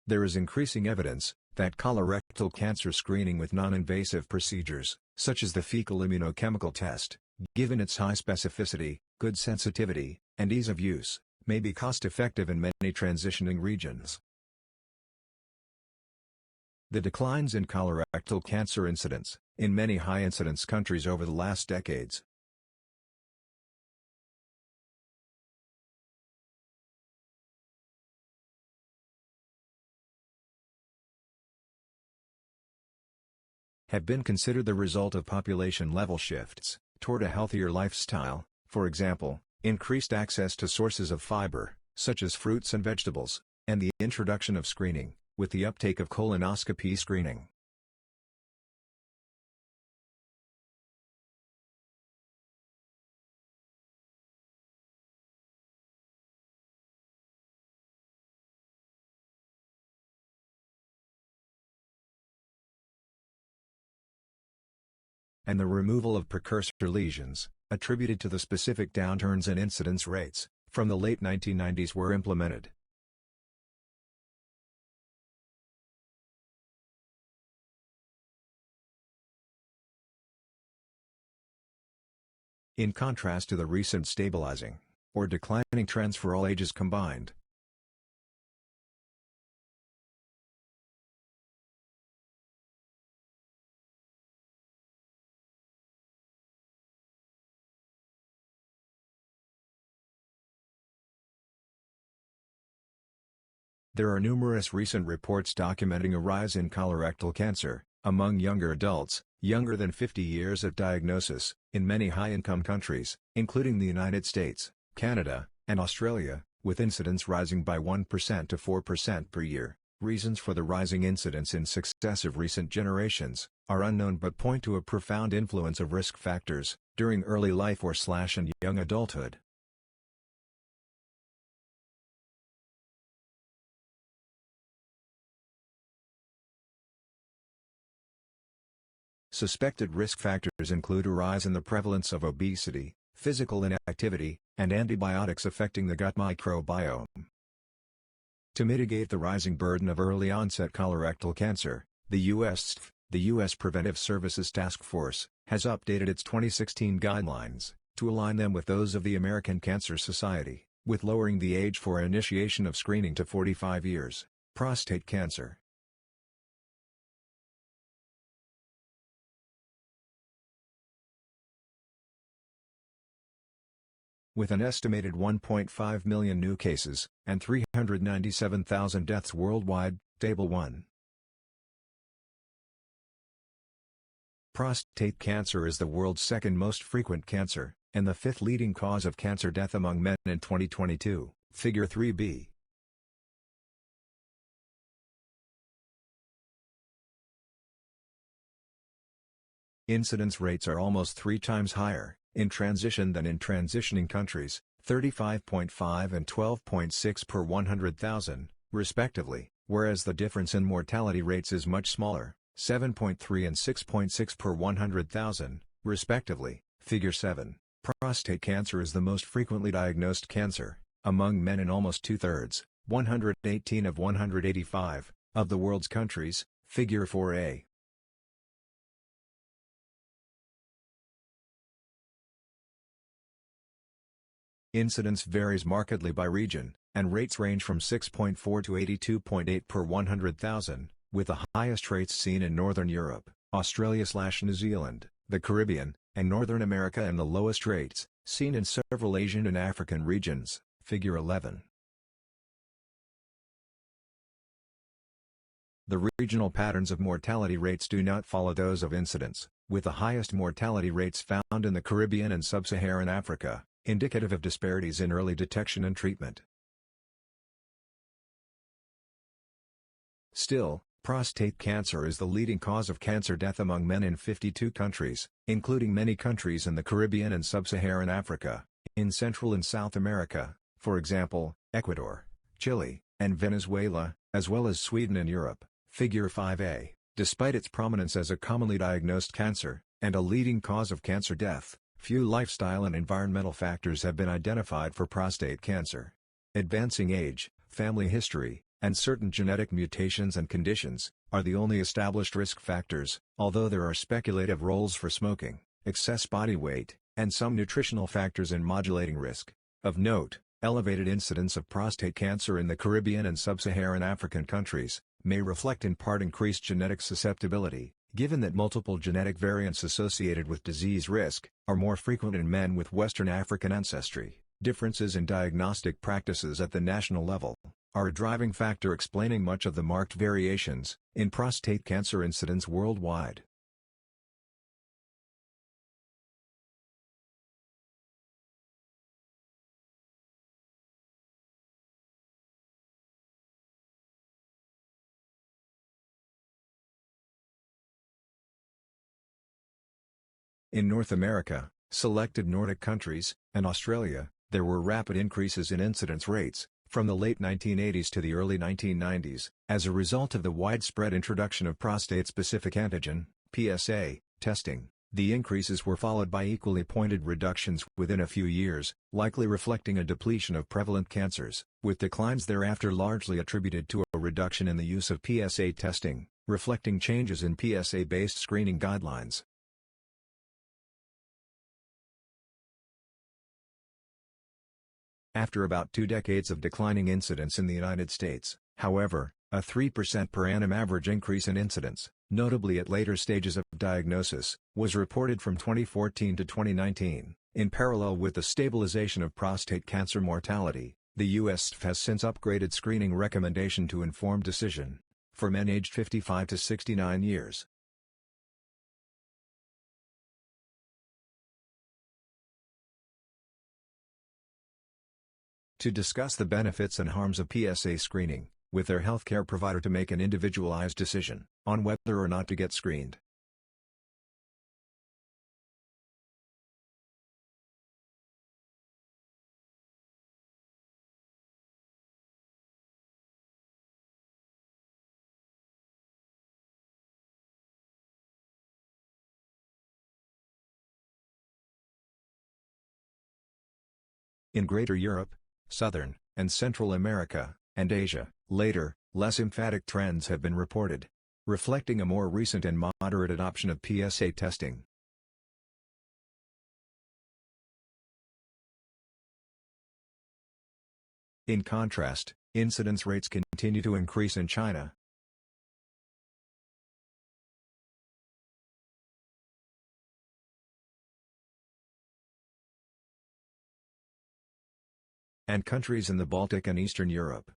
There is increasing evidence that colorectal cancer screening with non-invasive procedures, such as the fecal immunochemical test, given its high specificity, good sensitivity, and ease of use, may be cost-effective in many transitioning regions. The declines in colorectal cancer incidence in many high-incidence countries over the last decades have been considered the result of population-level shifts toward a healthier lifestyle, for example, increased access to sources of fiber, such as fruits and vegetables, and the introduction of screening, with the uptake of colonoscopy screening. And the removal of precursor lesions, attributed to the specific downturns in incidence rates, from the late 1990s were implemented. In contrast to the recent stabilizing, or declining trends for all ages combined. There are numerous recent reports documenting a rise in colorectal cancer among younger adults, younger than 50 years of diagnosis, in many high-income countries, including the United States, Canada, and Australia, with incidence rising by 1% to 4% per year. Reasons for the rising incidence in successive recent generations are unknown but point to a profound influence of risk factors during early life and young adulthood. Suspected risk factors include a rise in the prevalence of obesity, physical inactivity, and antibiotics affecting the gut microbiome. To mitigate the rising burden of early-onset colorectal cancer, the U.S. Preventive Services Task Force, has updated its 2016 guidelines to align them with those of the American Cancer Society, with lowering the age for initiation of screening to 45 years. Prostate cancer. With an estimated 1.5 million new cases, and 397,000 deaths worldwide, Table 1. Prostate cancer is the world's second most frequent cancer, and the fifth leading cause of cancer death among men in 2022, Figure 3b. Incidence rates are almost 3 times higher in transition than in transitioning countries, 35.5 and 12.6 per 100,000, respectively, whereas the difference in mortality rates is much smaller, 7.3 and 6.6 per 100,000, respectively. Figure 7. Prostate cancer is the most frequently diagnosed cancer among men in almost two-thirds, 118 of 185, of the world's countries. Figure 4a. Incidence varies markedly by region, and rates range from 6.4 to 82.8 per 100,000, with the highest rates seen in Northern Europe, Australia/New Zealand, the Caribbean, and Northern America, and the lowest rates seen in several Asian and African regions. Figure 11. The regional patterns of mortality rates do not follow those of incidence, with the highest mortality rates found in the Caribbean and Sub-Saharan Africa, indicative of disparities in early detection and treatment. Still, prostate cancer is the leading cause of cancer death among men in 52 countries, including many countries in the Caribbean and Sub-Saharan Africa, in Central and South America, for example, Ecuador, Chile, and Venezuela, as well as Sweden and Europe. Figure 5a. Despite its prominence as a commonly diagnosed cancer, and a leading cause of cancer death, few lifestyle and environmental factors have been identified for prostate cancer. Advancing age, family history, and certain genetic mutations and conditions, are the only established risk factors, although there are speculative roles for smoking, excess body weight, and some nutritional factors in modulating risk. Of note, elevated incidence of prostate cancer in the Caribbean and sub-Saharan African countries may reflect in part increased genetic susceptibility, given that multiple genetic variants associated with disease risk are more frequent in men with Western African ancestry. Differences in diagnostic practices at the national level are a driving factor explaining much of the marked variations in prostate cancer incidence worldwide. In North America, selected Nordic countries, and Australia, there were rapid increases in incidence rates, from the late 1980s to the early 1990s, as a result of the widespread introduction of prostate-specific antigen (PSA) testing. The increases were followed by equally pointed reductions within a few years, likely reflecting a depletion of prevalent cancers, with declines thereafter largely attributed to a reduction in the use of PSA testing, reflecting changes in PSA-based screening guidelines. After about 2 decades of declining incidence in the United States, however, a 3% per annum average increase in incidence, notably at later stages of diagnosis, was reported from 2014 to 2019. In parallel with the stabilization of prostate cancer mortality, the U.S. has since upgraded screening recommendation to informed decision for men aged 55 to 69 years. To discuss the benefits and harms of PSA screening, with their healthcare provider to make an individualized decision on whether or not to get screened. In Greater Europe, Southern and Central America, and Asia, later, less emphatic trends have been reported, reflecting a more recent and moderate adoption of PSA testing. In contrast, incidence rates continue to increase in China, and countries in the Baltic and Eastern Europe.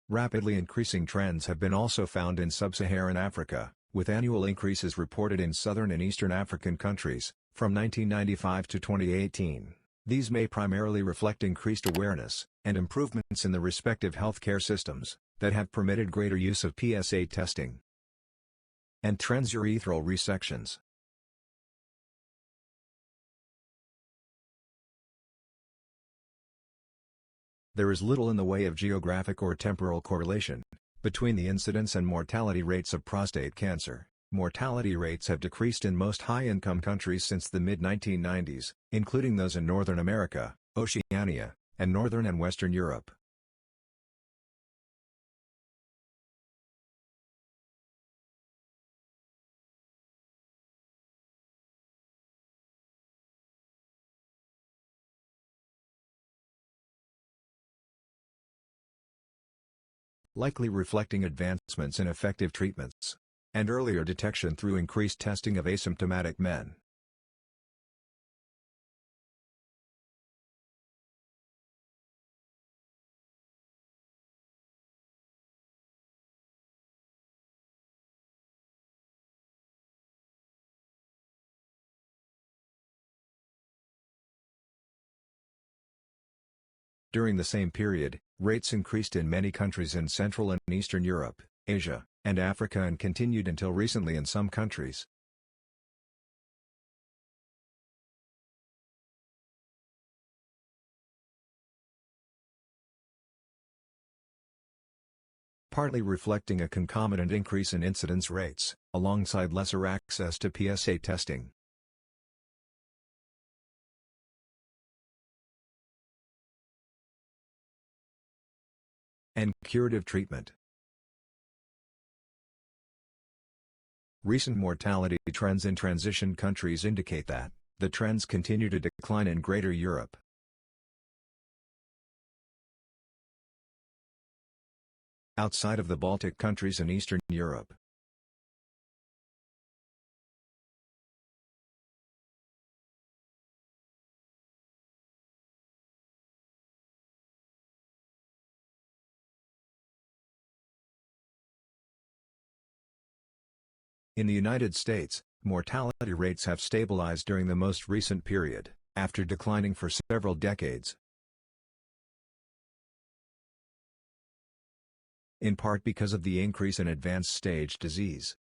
Rapidly increasing trends have been also found in sub-Saharan Africa, with annual increases reported in southern and eastern African countries, from 1995 to 2018. These may primarily reflect increased awareness, and improvements in the respective healthcare systems, that have permitted greater use of PSA testing and transurethral resections. There is little in the way of geographic or temporal correlation between the incidence and mortality rates of prostate cancer. Mortality rates have decreased in most high-income countries since the mid-1990s, including those in Northern America, Oceania, and Northern and Western Europe. Likely reflecting advancements in effective treatments and earlier detection through increased testing of asymptomatic men. During the same period, rates increased in many countries in Central and Eastern Europe, Asia, and Africa and continued until recently in some countries. Partly reflecting a concomitant increase in incidence rates, alongside lesser access to PSA testing. And curative treatment. Recent mortality trends in transition countries indicate that the trends continue to decline in Greater Europe. Outside of the Baltic countries in Eastern Europe. In the United States, mortality rates have stabilized during the most recent period, after declining for several decades. In part because of the increase in advanced stage disease.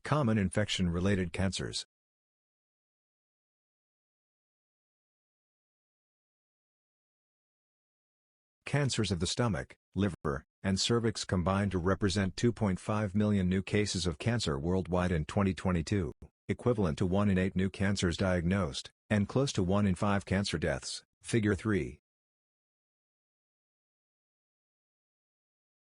Common infection-related cancers. Cancers of the stomach, liver, and cervix combined to represent 2.5 million new cases of cancer worldwide in 2022, equivalent to 1 in 8 new cancers diagnosed, and close to 1 in 5 cancer deaths, Figure 3.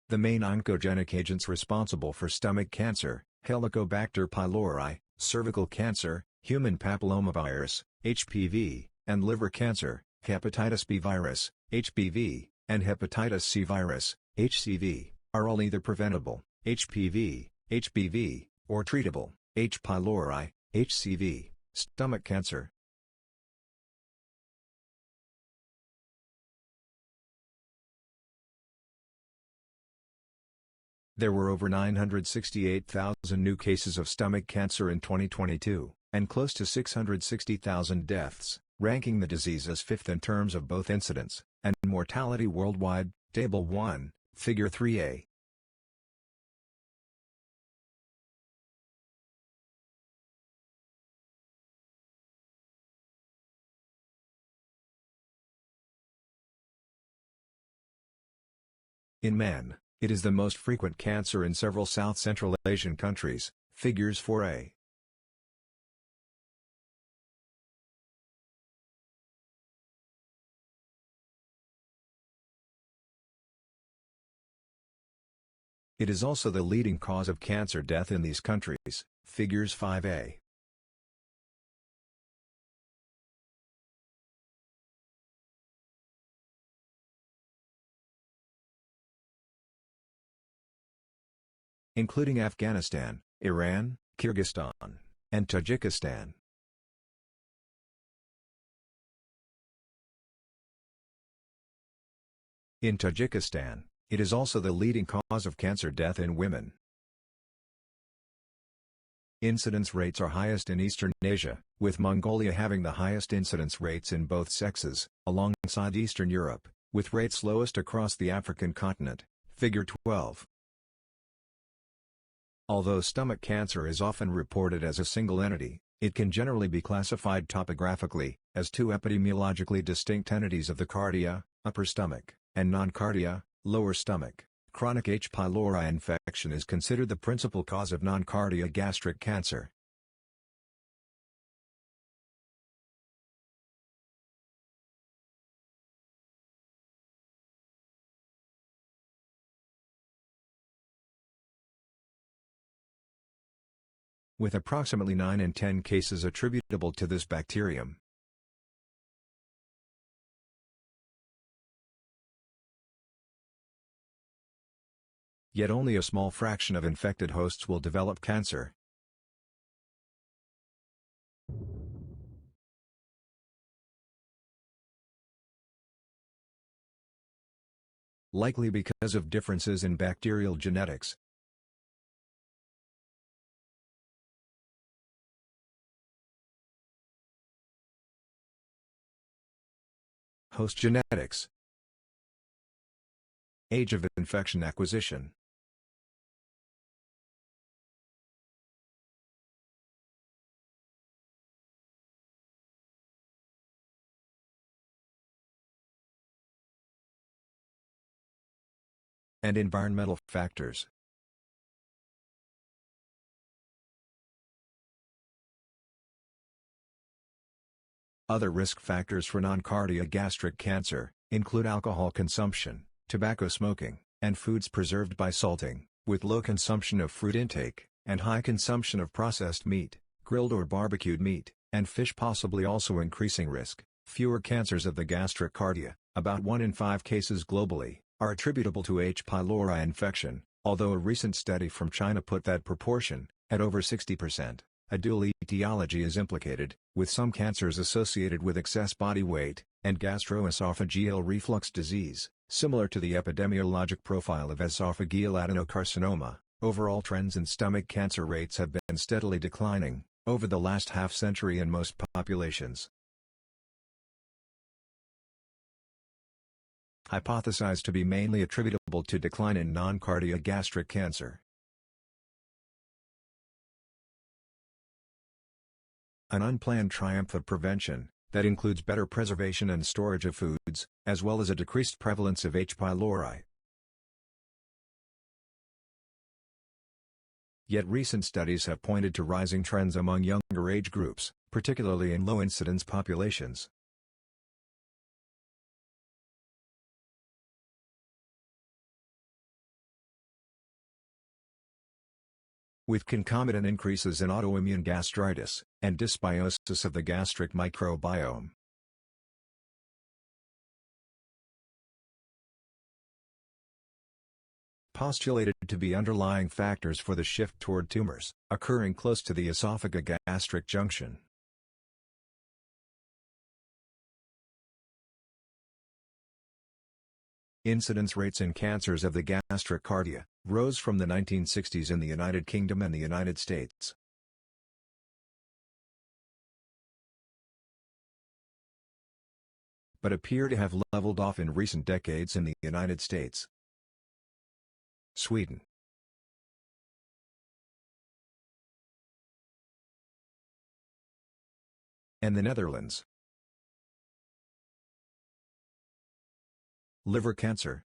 The main oncogenic agents responsible for stomach cancer, Helicobacter pylori, cervical cancer, human papillomavirus, HPV, and liver cancer, hepatitis B virus, HBV, and hepatitis C virus, HCV, are all either preventable, HPV, HBV, or treatable, H. pylori, HCV, stomach cancer. There were over 968,000 new cases of stomach cancer in 2022, and close to 660,000 deaths, ranking the disease as fifth in terms of both incidence and mortality worldwide, Table 1, Figure 3a. In men, it is the most frequent cancer in several South Central Asian countries, Figures 4a. It is also the leading cause of cancer death in these countries, Figures 5a. Including Afghanistan, Iran, Kyrgyzstan, and Tajikistan. In Tajikistan, it is also the leading cause of cancer death in women. Incidence rates are highest in Eastern Asia, with Mongolia having the highest incidence rates in both sexes, alongside Eastern Europe, with rates lowest across the African continent, Figure 12. Although stomach cancer is often reported as a single entity, it can generally be classified topographically, as two epidemiologically distinct entities of the cardia, upper stomach, and non-cardia, lower stomach. Chronic H. pylori infection is considered the principal cause of non-cardia gastric cancer. With approximately 9 in 10 cases attributable to this bacterium. Yet only a small fraction of infected hosts will develop cancer. Likely because of differences in bacterial genetics. Host genetics. Age of infection acquisition. And environmental factors. Other risk factors for non-cardiac cancer include alcohol consumption, tobacco smoking, and foods preserved by salting, with low consumption of fruit intake, and high consumption of processed meat, grilled or barbecued meat, and fish, possibly also increasing risk. Fewer cancers of the gastric cardia, about 1 in 5 cases globally, are attributable to H. pylori infection, although a recent study from China put that proportion at over 60%. A dual etiology is implicated, with some cancers associated with excess body weight, and gastroesophageal reflux disease. Similar to the epidemiologic profile of esophageal adenocarcinoma, overall trends in stomach cancer rates have been steadily declining over the last half-century in most populations. Hypothesized to be mainly attributable to decline in non-cardiac gastric cancer. An unplanned triumph of prevention, that includes better preservation and storage of foods, as well as a decreased prevalence of H. pylori. Yet recent studies have pointed to rising trends among younger age groups, particularly in low-incidence populations. With concomitant increases in autoimmune gastritis, and dysbiosis of the gastric microbiome. Postulated to be underlying factors for the shift toward tumors, occurring close to the esophagogastric junction. Incidence rates in cancers of the gastric cardia rose from the 1960s in the United Kingdom and the United States. But appear to have leveled off in recent decades in the United States, Sweden, and the Netherlands. Liver cancer.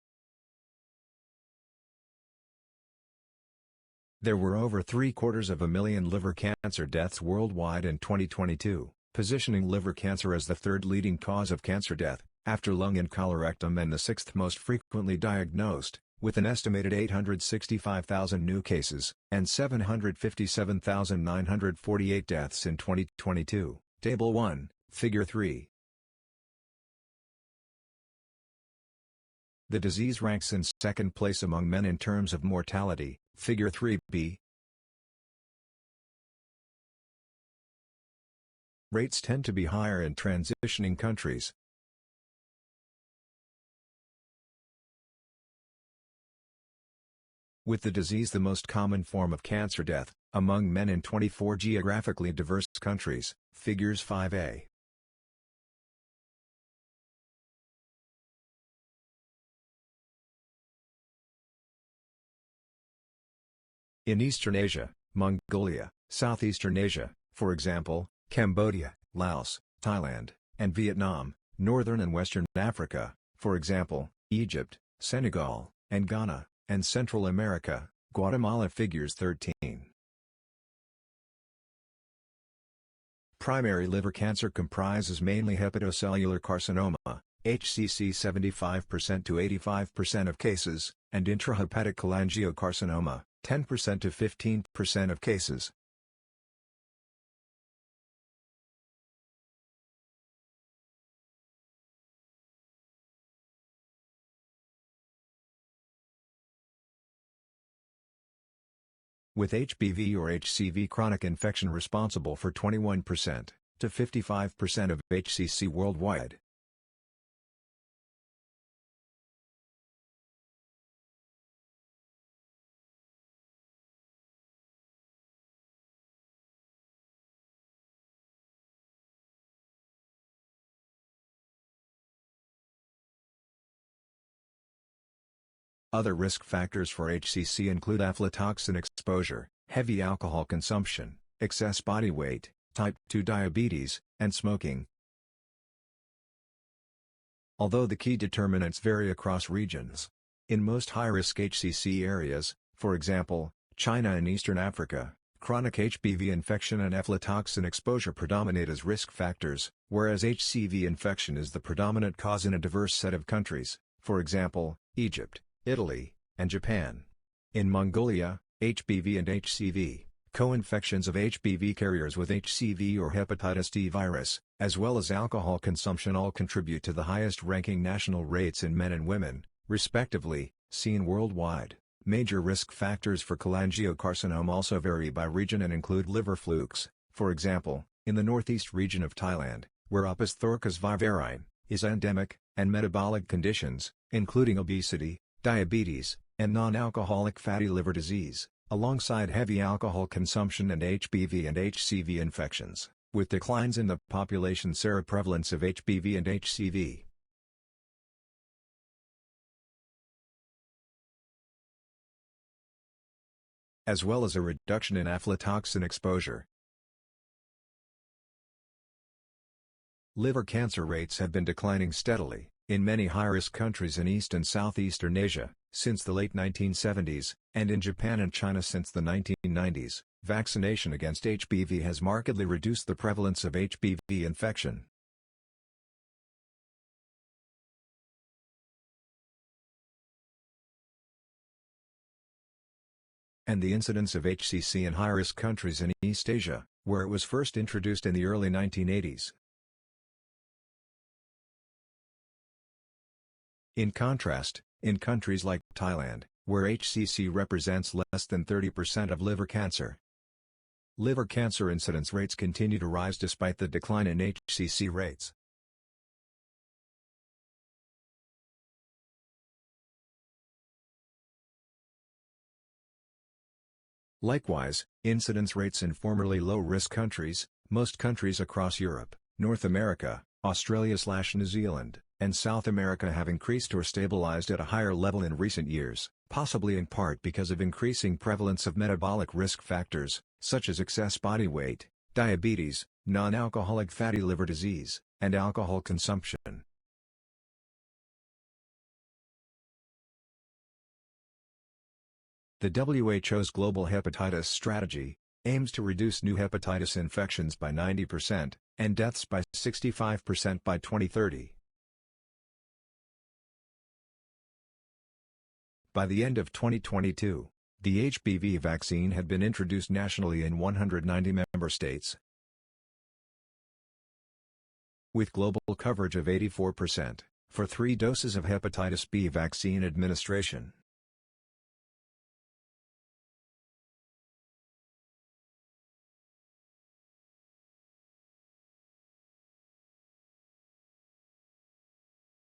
There were over 750,000 liver cancer deaths worldwide in 2022, positioning liver cancer as the third leading cause of cancer death, after lung and colorectal, and the sixth most frequently diagnosed, with an estimated 865,000 new cases, and 757,948 deaths in 2022. Table 1, Figure 3. The disease ranks in second place among men in terms of mortality, Figure 3b. Rates tend to be higher in transitioning countries. With the disease the most common form of cancer death, among men in 24 geographically diverse countries, Figures 5a. In Eastern Asia, Mongolia, Southeastern Asia, for example, Cambodia, Laos, Thailand, and Vietnam, Northern and Western Africa, for example, Egypt, Senegal, and Ghana, and Central America, Guatemala. Figures 13. Primary liver cancer comprises mainly hepatocellular carcinoma, HCC 75% to 85% of cases, and intrahepatic cholangiocarcinoma, 10% to 15% of cases. With HBV or HCV chronic infection responsible for 21% to 55% of HCC worldwide. Other risk factors for HCC include aflatoxin exposure, heavy alcohol consumption, excess body weight, type 2 diabetes, and smoking. Although the key determinants vary across regions. In most high-risk HCC areas, for example, China and Eastern Africa, chronic HBV infection and aflatoxin exposure predominate as risk factors, whereas HCV infection is the predominant cause in a diverse set of countries, for example, Egypt, Italy, and Japan. In Mongolia, HBV and HCV, co-infections of HBV carriers with HCV or hepatitis D virus, as well as alcohol consumption all contribute to the highest-ranking national rates in men and women, respectively, seen worldwide. Major risk factors for cholangiocarcinoma also vary by region and include liver flukes, for example, in the northeast region of Thailand, where Opisthorax viverine is endemic, and metabolic conditions, including obesity, diabetes, and non-alcoholic fatty liver disease, alongside heavy alcohol consumption and HBV and HCV infections, with declines in the population seroprevalence of HBV and HCV. As well as a reduction in aflatoxin exposure. Liver cancer rates have been declining steadily, in many high-risk countries in East and Southeastern Asia, since the late 1970s, and in Japan and China since the 1990s. Vaccination against HBV has markedly reduced the prevalence of HBV infection. And the incidence of HCC in high-risk countries in East Asia, where it was first introduced in the early 1980s. In contrast, in countries like Thailand, where HCC represents less than 30% of liver cancer incidence rates continue to rise despite the decline in HCC rates. Likewise, incidence rates in formerly low-risk countries, most countries across Europe, North America, Australia/New Zealand, and South America have increased or stabilized at a higher level in recent years, possibly in part because of increasing prevalence of metabolic risk factors, such as excess body weight, diabetes, non-alcoholic fatty liver disease, and alcohol consumption. The WHO's Global Hepatitis Strategy aims to reduce new hepatitis infections by 90%, and deaths by 65% by 2030. By the end of 2022, the HBV vaccine had been introduced nationally in 190 member states, with global coverage of 84%, for 3 doses of hepatitis B vaccine administration.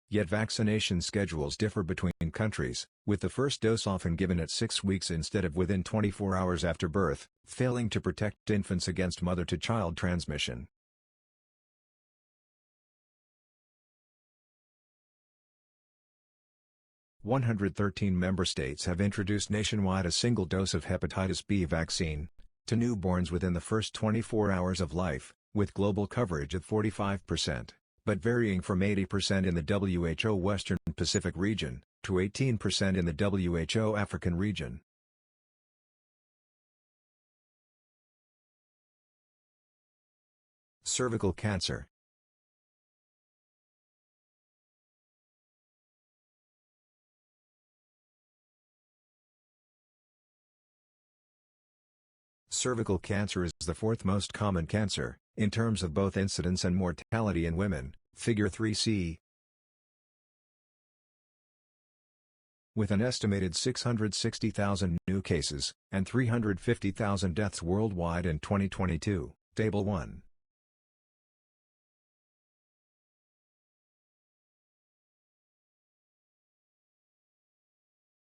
Yet vaccination schedules differ between countries, with the first dose often given at 6 weeks instead of within 24 hours after birth, failing to protect infants against mother-to-child transmission. "113 member states have introduced nationwide a single dose of hepatitis B vaccine to newborns within the first 24 hours of life, with global coverage of 45%. But varying from 80% in the WHO Western Pacific region, to 18% in the WHO African region. Cervical cancer. Cervical cancer is the 4th most common cancer, in terms of both incidence and mortality in women, Figure 3C. With an estimated 660,000 new cases, and 350,000 deaths worldwide in 2022, Table 1.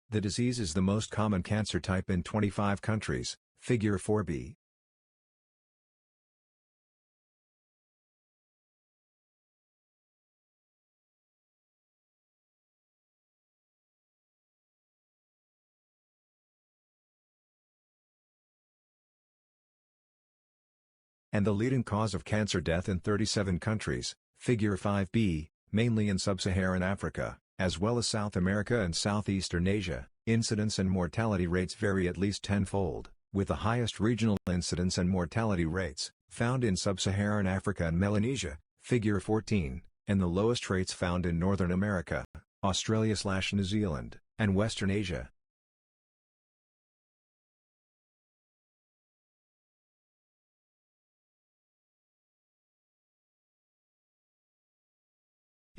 The disease is the most common cancer type in 25 countries, Figure 4B. and the leading cause of cancer death in 37 countries, Figure 5b, mainly in sub-Saharan Africa, as well as South America and Southeastern Asia. Incidence and mortality rates vary at least tenfold, with the highest regional incidence and mortality rates found in sub-Saharan Africa and Melanesia, Figure 14, and the lowest rates found in Northern America, Australia/New Zealand, and Western Asia.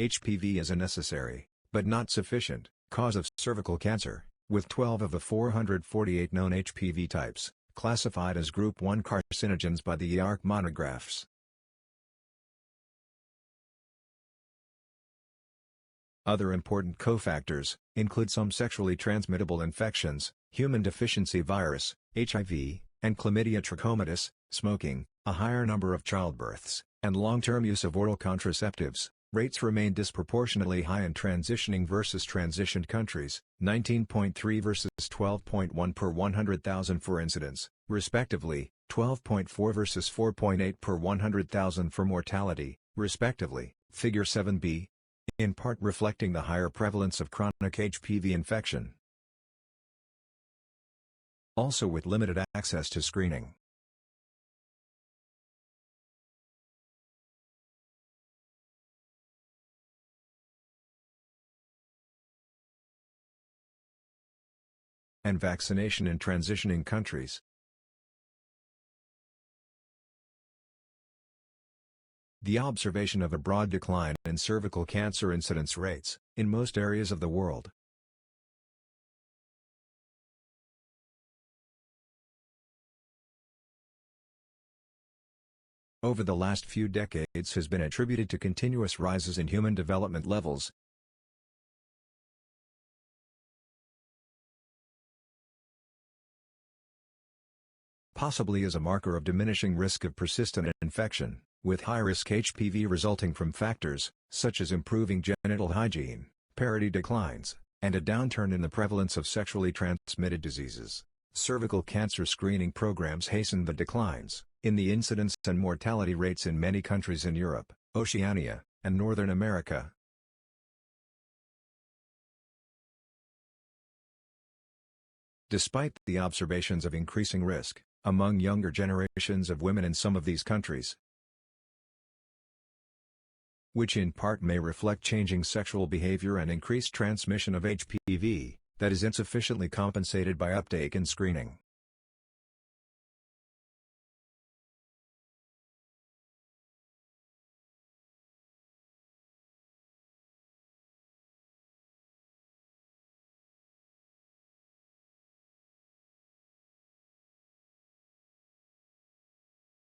HPV is a necessary, but not sufficient, cause of cervical cancer, with 12 of the 448 known HPV types classified as Group 1 carcinogens by the IARC monographs. Other important cofactors include some sexually transmittable infections, human deficiency virus, HIV, and chlamydia trachomatis, smoking, a higher number of childbirths, and long-term use of oral contraceptives. Rates remain disproportionately high in transitioning versus transitioned countries, 19.3 versus 12.1 per 100,000 for incidence, respectively, 12.4 versus 4.8 per 100,000 for mortality, respectively, Figure 7b, in part reflecting the higher prevalence of chronic HPV infection. Also with limited access to screening. And vaccination in transitioning countries. The observation of a broad decline in cervical cancer incidence rates in most areas of the world. Over the last few decades has been attributed to continuous rises in human development levels, possibly as a marker of diminishing risk of persistent infection, with high-risk HPV resulting from factors, such as improving genital hygiene, parity declines, and a downturn in the prevalence of sexually transmitted diseases. Cervical cancer screening programs hasten the declines in the incidence and mortality rates in many countries in Europe, Oceania, and Northern America. Despite the observations of increasing risk among younger generations of women in some of these countries, which in part may reflect changing sexual behavior and increased transmission of HPV, that is insufficiently compensated by uptake in screening.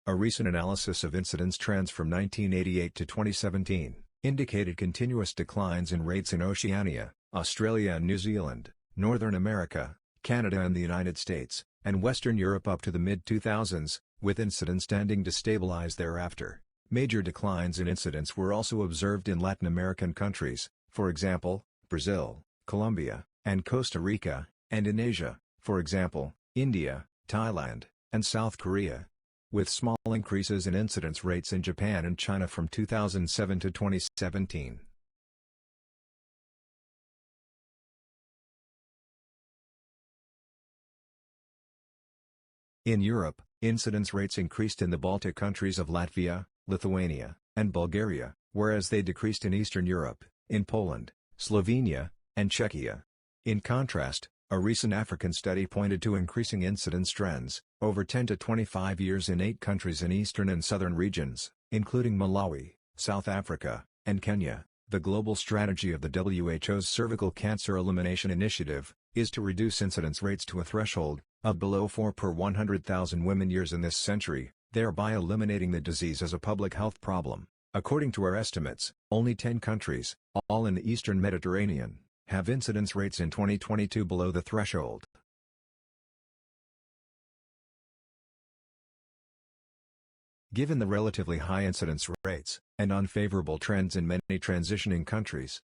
A recent analysis of incidence trends from 1988 to 2017 indicated continuous declines in rates in Oceania, Australia and New Zealand, Northern America, Canada and the United States, and Western Europe up to the mid-2000s, with incidence tending to stabilize thereafter. Major declines in incidence were also observed in Latin American countries, for example, Brazil, Colombia, and Costa Rica, and in Asia, for example, India, Thailand, and South Korea, with small increases in incidence rates in Japan and China from 2007 to 2017. In Europe, incidence rates increased in the Baltic countries of Latvia, Lithuania, and Bulgaria, whereas they decreased in Eastern Europe, in Poland, Slovenia, and Czechia. In contrast, a recent African study pointed to increasing incidence trends over 10 to 25 years in 8 countries in eastern and southern regions, including Malawi, South Africa, and Kenya. The global strategy of the WHO's Cervical Cancer Elimination Initiative is to reduce incidence rates to a threshold of below 4 per 100,000 women years in this century, thereby eliminating the disease as a public health problem. According to our estimates, only 10 countries, all in the eastern Mediterranean, have incidence rates in 2022 below the threshold. Given the relatively high incidence rates and unfavorable trends in many transitioning countries,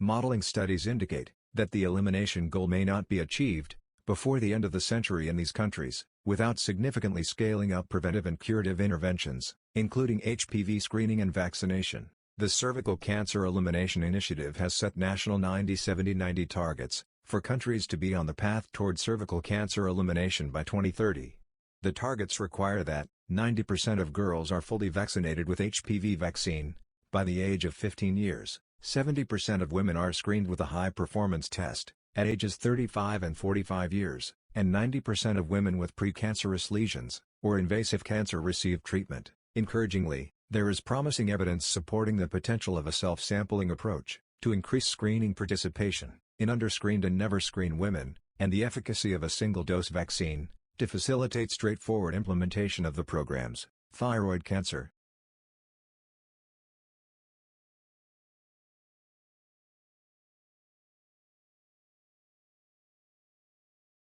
modeling studies indicate that the elimination goal may not be achieved before the end of the century in these countries, without significantly scaling up preventive and curative interventions, including HPV screening and vaccination. The Cervical Cancer Elimination Initiative has set national 90-70-90 targets for countries to be on the path toward cervical cancer elimination by 2030. The targets require that 90% of girls are fully vaccinated with HPV vaccine by the age of 15 years, 70% of women are screened with a high-performance test at ages 35 and 45 years, and 90% of women with precancerous lesions or invasive cancer receive treatment. Encouragingly, there is promising evidence supporting the potential of a self-sampling approach to increase screening participation in underscreened and never-screened women, and the efficacy of a single-dose vaccine to facilitate straightforward implementation of the programs. Thyroid cancer.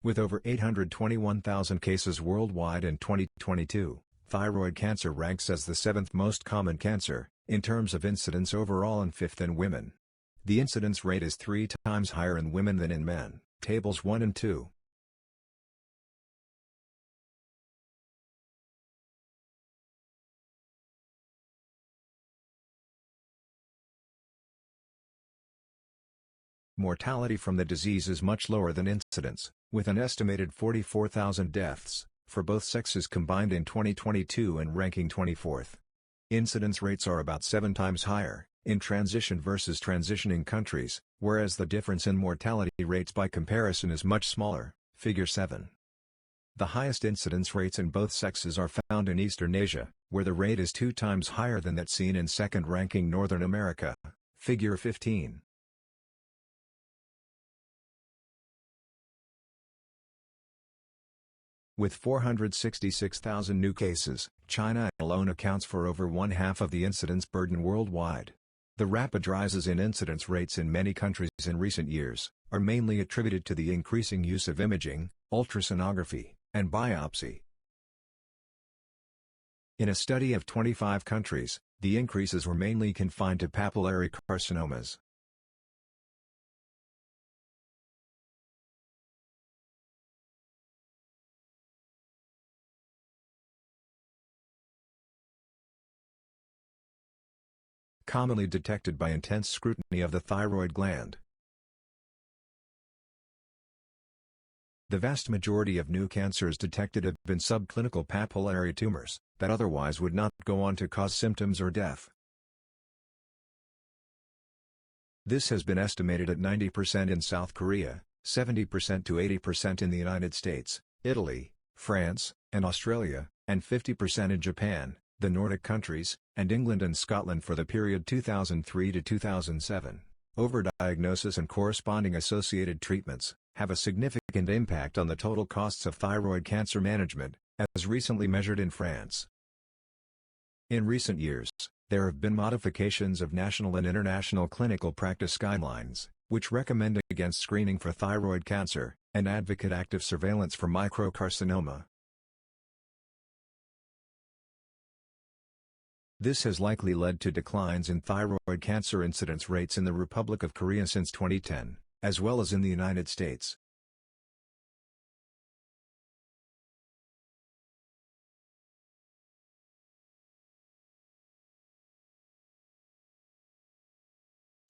With over 821,000 cases worldwide in 2022, thyroid cancer ranks as the 7th most common cancer, in terms of incidence overall and 5th in women. The incidence rate is 3 times higher in women than in men. Tables 1 and 2. Mortality from the disease is much lower than incidence, with an estimated 44,000 deaths for both sexes combined in 2022 and ranking 24th. Incidence rates are about 7 times higher in transition versus transitioning countries, whereas the difference in mortality rates by comparison is much smaller. Figure 7. The highest incidence rates in both sexes are found in Eastern Asia, where the rate is 2 times higher than that seen in second-ranking Northern America. Figure 15. With 466,000 new cases, China alone accounts for over one-half of the incidence burden worldwide. The rapid rises in incidence rates in many countries in recent years are mainly attributed to the increasing use of imaging, ultrasonography, and biopsy. In a study of 25 countries, the increases were mainly confined to papillary carcinomas. Commonly detected by intense scrutiny of the thyroid gland. The vast majority of new cancers detected have been subclinical papillary tumors that otherwise would not go on to cause symptoms or death. This has been estimated at 90% in South Korea, 70% to 80% in the United States, Italy, France, and Australia, and 50% in Japan, the Nordic countries, and England and Scotland for the period 2003 to 2007. Overdiagnosis and corresponding associated treatments have a significant impact on the total costs of thyroid cancer management, as recently measured in France. In recent years, there have been modifications of national and international clinical practice guidelines, which recommend against screening for thyroid cancer, and advocate active surveillance for microcarcinoma. This has likely led to declines in thyroid cancer incidence rates in the Republic of Korea since 2010, as well as in the United States.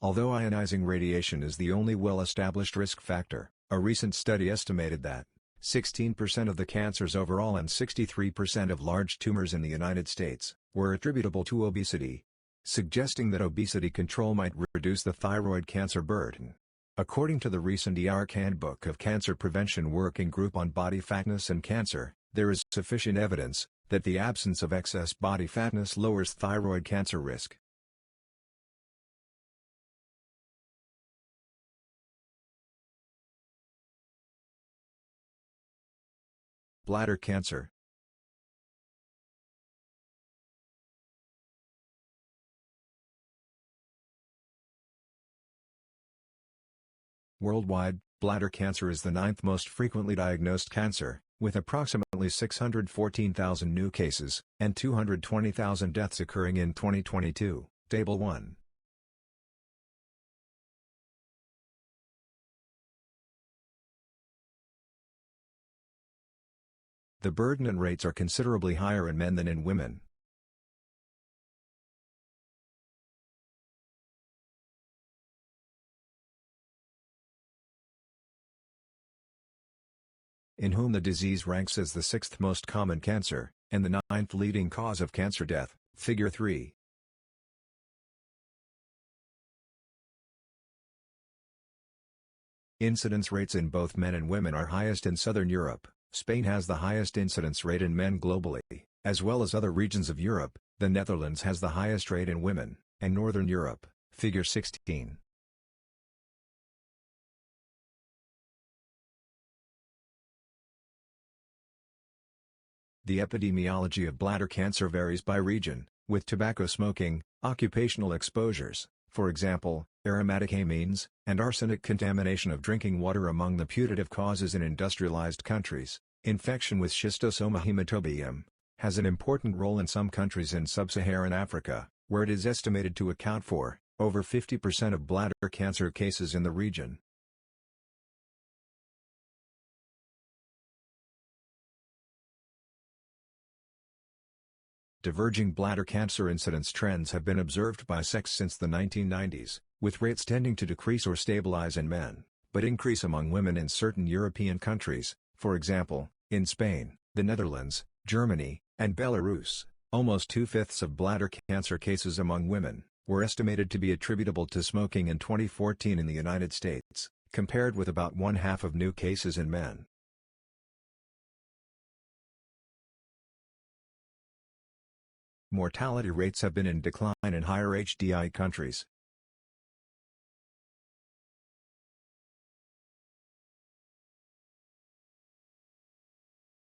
Although ionizing radiation is the only well-established risk factor, a recent study estimated that 16% of the cancers overall and 63% of large tumors in the United States were attributable to obesity, suggesting that obesity control might reduce the thyroid cancer burden. According to the recent IARC Handbook of Cancer Prevention Working Group on Body Fatness and Cancer, there is sufficient evidence that the absence of excess body fatness lowers thyroid cancer risk. Bladder cancer. Worldwide, bladder cancer is the 9th most frequently diagnosed cancer, with approximately 614,000 new cases and 220,000 deaths occurring in 2022. Table 1. The burden and rates are considerably higher in men than in women. In whom the disease ranks as the sixth most common cancer, and the ninth leading cause of cancer death, Figure 3. Incidence rates in both men and women are highest in Southern Europe. Spain has the highest incidence rate in men globally, as well as other regions of Europe. The Netherlands has the highest rate in women, and Northern Europe, Figure 16. The epidemiology of bladder cancer varies by region, with tobacco smoking, occupational exposures, for example, aromatic amines, and arsenic contamination of drinking water among the putative causes in industrialized countries. Infection with schistosoma hematobium has an important role in some countries in sub-Saharan Africa, where it is estimated to account for over 50% of bladder cancer cases in the region. Diverging bladder cancer incidence trends have been observed by sex since the 1990s, with rates tending to decrease or stabilize in men, but increase among women in certain European countries, for example, in Spain, the Netherlands, Germany, and Belarus. Almost 2/5 of bladder cancer cases among women were estimated to be attributable to smoking in 2014 in the United States, compared with about 1/2 of new cases in men. Mortality rates have been in decline in higher HDI countries.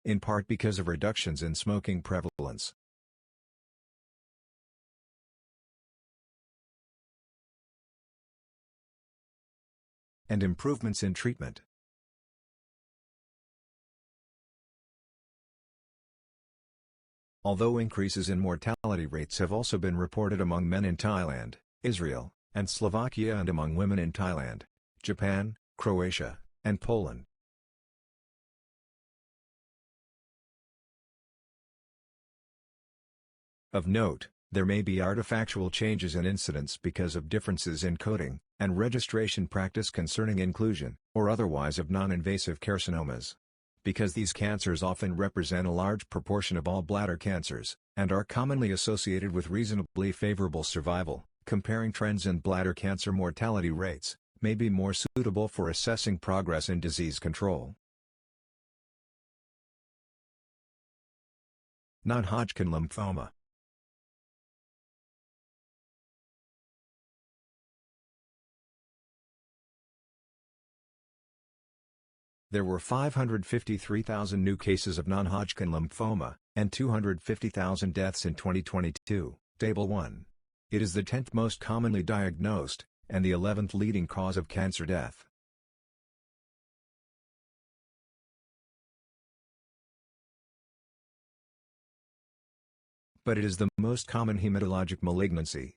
In part because of reductions in smoking prevalence. And improvements in treatment. Although increases in mortality rates have also been reported among men in Thailand, Israel, and Slovakia and among women in Thailand, Japan, Croatia, and Poland. Of note, there may be artifactual changes in incidence because of differences in coding and registration practice concerning inclusion, or otherwise, of non-invasive carcinomas. Because these cancers often represent a large proportion of all bladder cancers, and are commonly associated with reasonably favorable survival, comparing trends in bladder cancer mortality rates may be more suitable for assessing progress in disease control. Non-Hodgkin lymphoma. There were 553,000 new cases of non-Hodgkin lymphoma, and 250,000 deaths in 2022, Table 1. It is the 10th most commonly diagnosed, and the 11th leading cause of cancer death. But it is the most common hematologic malignancy.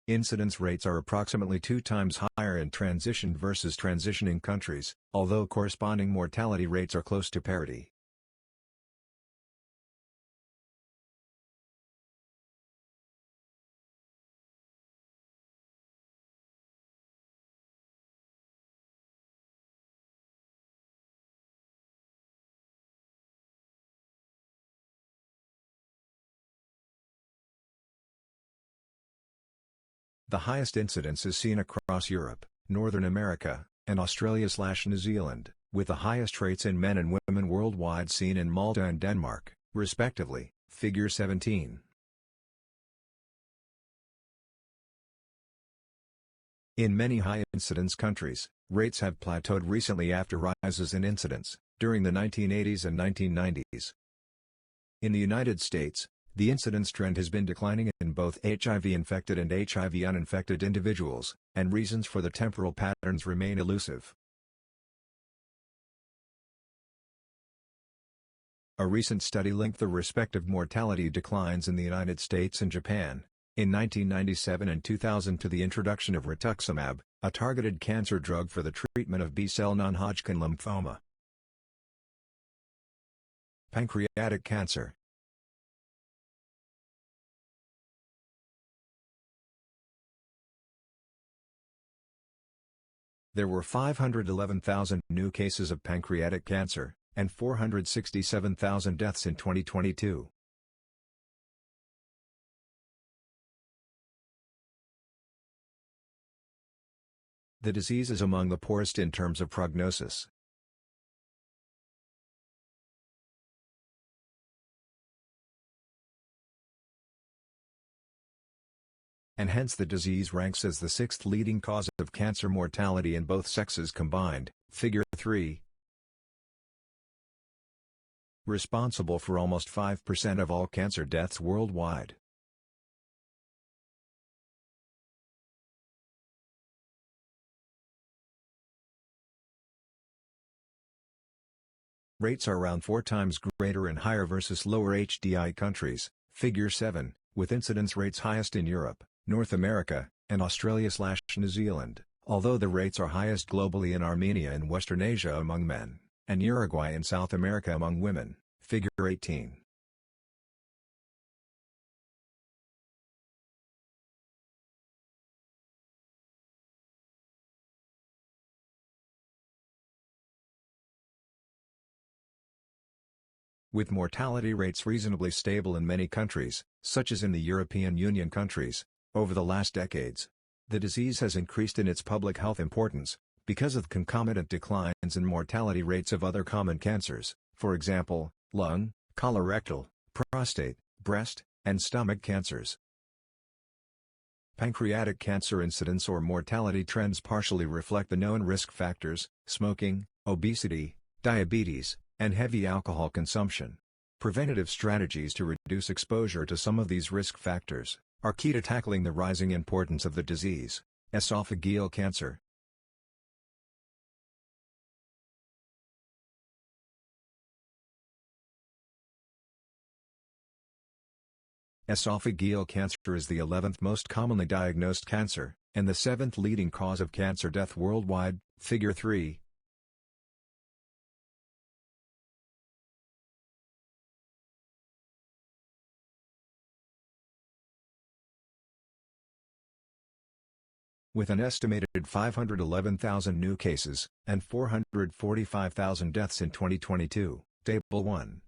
Incidence rates are approximately 2 times higher in transitioned versus transitioning countries, although corresponding mortality rates are close to parity. The highest incidence is seen across Europe, Northern America, and Australia/New Zealand, with the highest rates in men and women worldwide seen in Malta and Denmark, respectively, Figure 17. In many high-incidence countries, rates have plateaued recently after rises in incidence, during the 1980s and 1990s. In the United States, the incidence trend has been declining in both HIV-infected and HIV-uninfected individuals, and reasons for the temporal patterns remain elusive. A recent study linked the respective mortality declines in the United States and Japan, in 1997 and 2000 to the introduction of rituximab, a targeted cancer drug for the treatment of B-cell non-Hodgkin lymphoma. Pancreatic cancer. There were 511,000 new cases of pancreatic cancer, and 467,000 deaths in 2022. The disease is among the poorest in terms of prognosis. And hence the disease ranks as the sixth leading cause of cancer mortality in both sexes combined, Figure 3. Responsible for almost 5% of all cancer deaths worldwide. Rates are around 4 times greater and higher versus lower HDI countries, Figure 7, with incidence rates highest in Europe, North America, and Australia/New Zealand, although the rates are highest globally in Armenia and Western Asia among men, and Uruguay in South America among women, Figure 18. With mortality rates reasonably stable in many countries, such as in the European Union countries, over the last decades, the disease has increased in its public health importance, because of concomitant declines in mortality rates of other common cancers, for example, lung, colorectal, prostate, breast, and stomach cancers. Pancreatic cancer incidence or mortality trends partially reflect the known risk factors: smoking, obesity, diabetes, and heavy alcohol consumption. Preventative strategies to reduce exposure to some of these risk factors are key to tackling the rising importance of the disease. Esophageal cancer. Esophageal cancer is the 11th most commonly diagnosed cancer, and the 7th leading cause of cancer death worldwide, Figure 3. With an estimated 511,000 new cases, and 445,000 deaths in 2022, Table 1.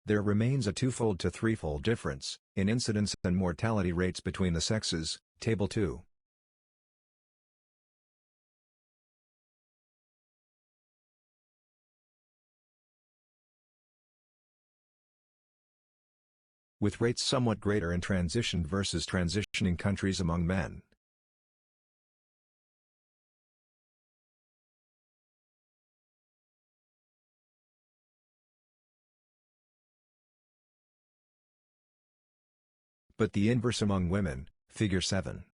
There remains a twofold to threefold difference in incidence and mortality rates between the sexes, Table 2. With rates somewhat greater in transitioned versus transitioning countries among men. But the inverse among women, Figure 7.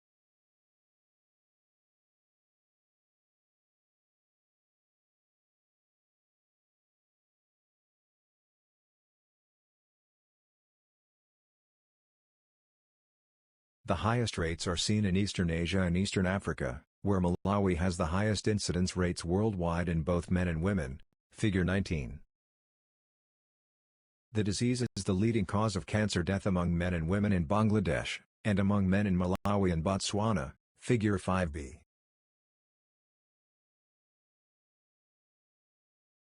The highest rates are seen in Eastern Asia and Eastern Africa, where Malawi has the highest incidence rates worldwide in both men and women, Figure 19. The disease is the leading cause of cancer death among men and women in Bangladesh, and among men in Malawi and Botswana, Figure 5b.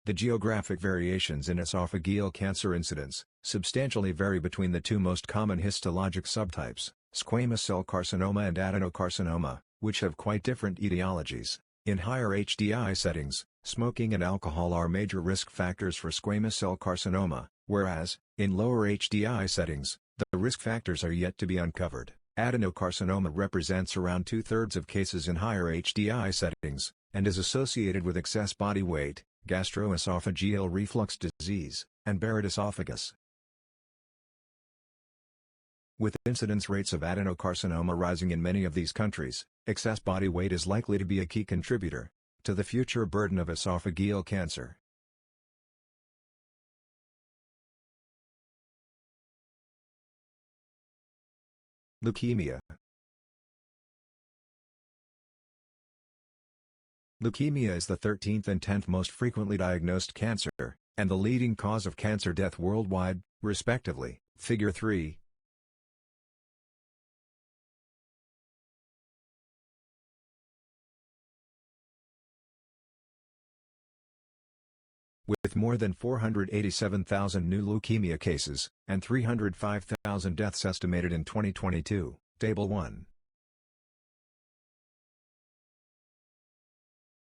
The geographic variations in esophageal cancer incidence substantially vary between the two most common histologic subtypes, squamous cell carcinoma and adenocarcinoma, which have quite different etiologies. In higher HDI settings, smoking and alcohol are major risk factors for squamous cell carcinoma, whereas, in lower HDI settings, the risk factors are yet to be uncovered. Adenocarcinoma represents around 2/3 of cases in higher HDI settings, and is associated with excess body weight, gastroesophageal reflux disease, and Barrett esophagus. With incidence rates of adenocarcinoma rising in many of these countries, excess body weight is likely to be a key contributor to the future burden of esophageal cancer. Leukemia. Leukemia is the 13th and 10th most frequently diagnosed cancer, and the leading cause of cancer death worldwide, respectively. Figure 3. With more than 487,000 new leukemia cases, and 305,000 deaths estimated in 2022, Table 1.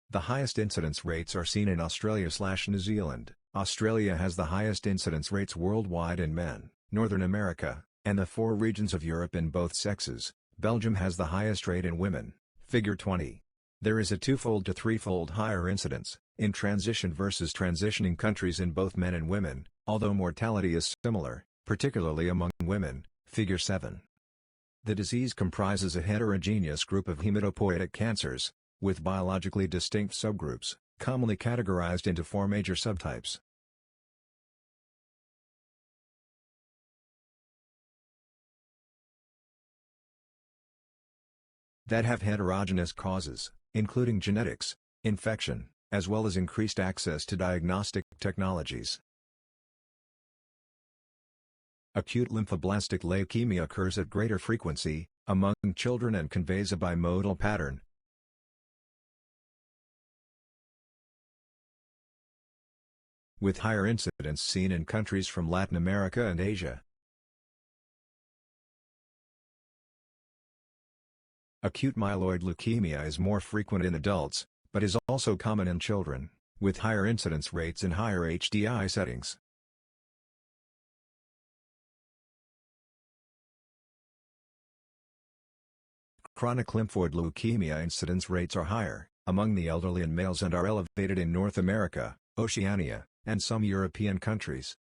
The highest incidence rates are seen in Australia/New Zealand. Australia has the highest incidence rates worldwide in men, Northern America, and the 4 regions of Europe in both sexes. Belgium has the highest rate in women. Figure 20. There is a 2-fold to 3-fold higher incidence in transition versus transitioning countries in both men and women, although mortality is similar, particularly among women. Figure 7. The disease comprises a heterogeneous group of hematopoietic cancers, with biologically distinct subgroups, commonly categorized into 4 major subtypes. That have heterogeneous causes, including genetics, infection, as well as increased access to diagnostic technologies. Acute lymphoblastic leukemia occurs at greater frequency among children and conveys a bimodal pattern. With higher incidence seen in countries from Latin America and Asia. Acute myeloid leukemia is more frequent in adults, but is also common in children, with higher incidence rates in higher HDI settings. Chronic lymphoid leukemia incidence rates are higher among the elderly and males and are elevated in North America, Oceania, and some European countries.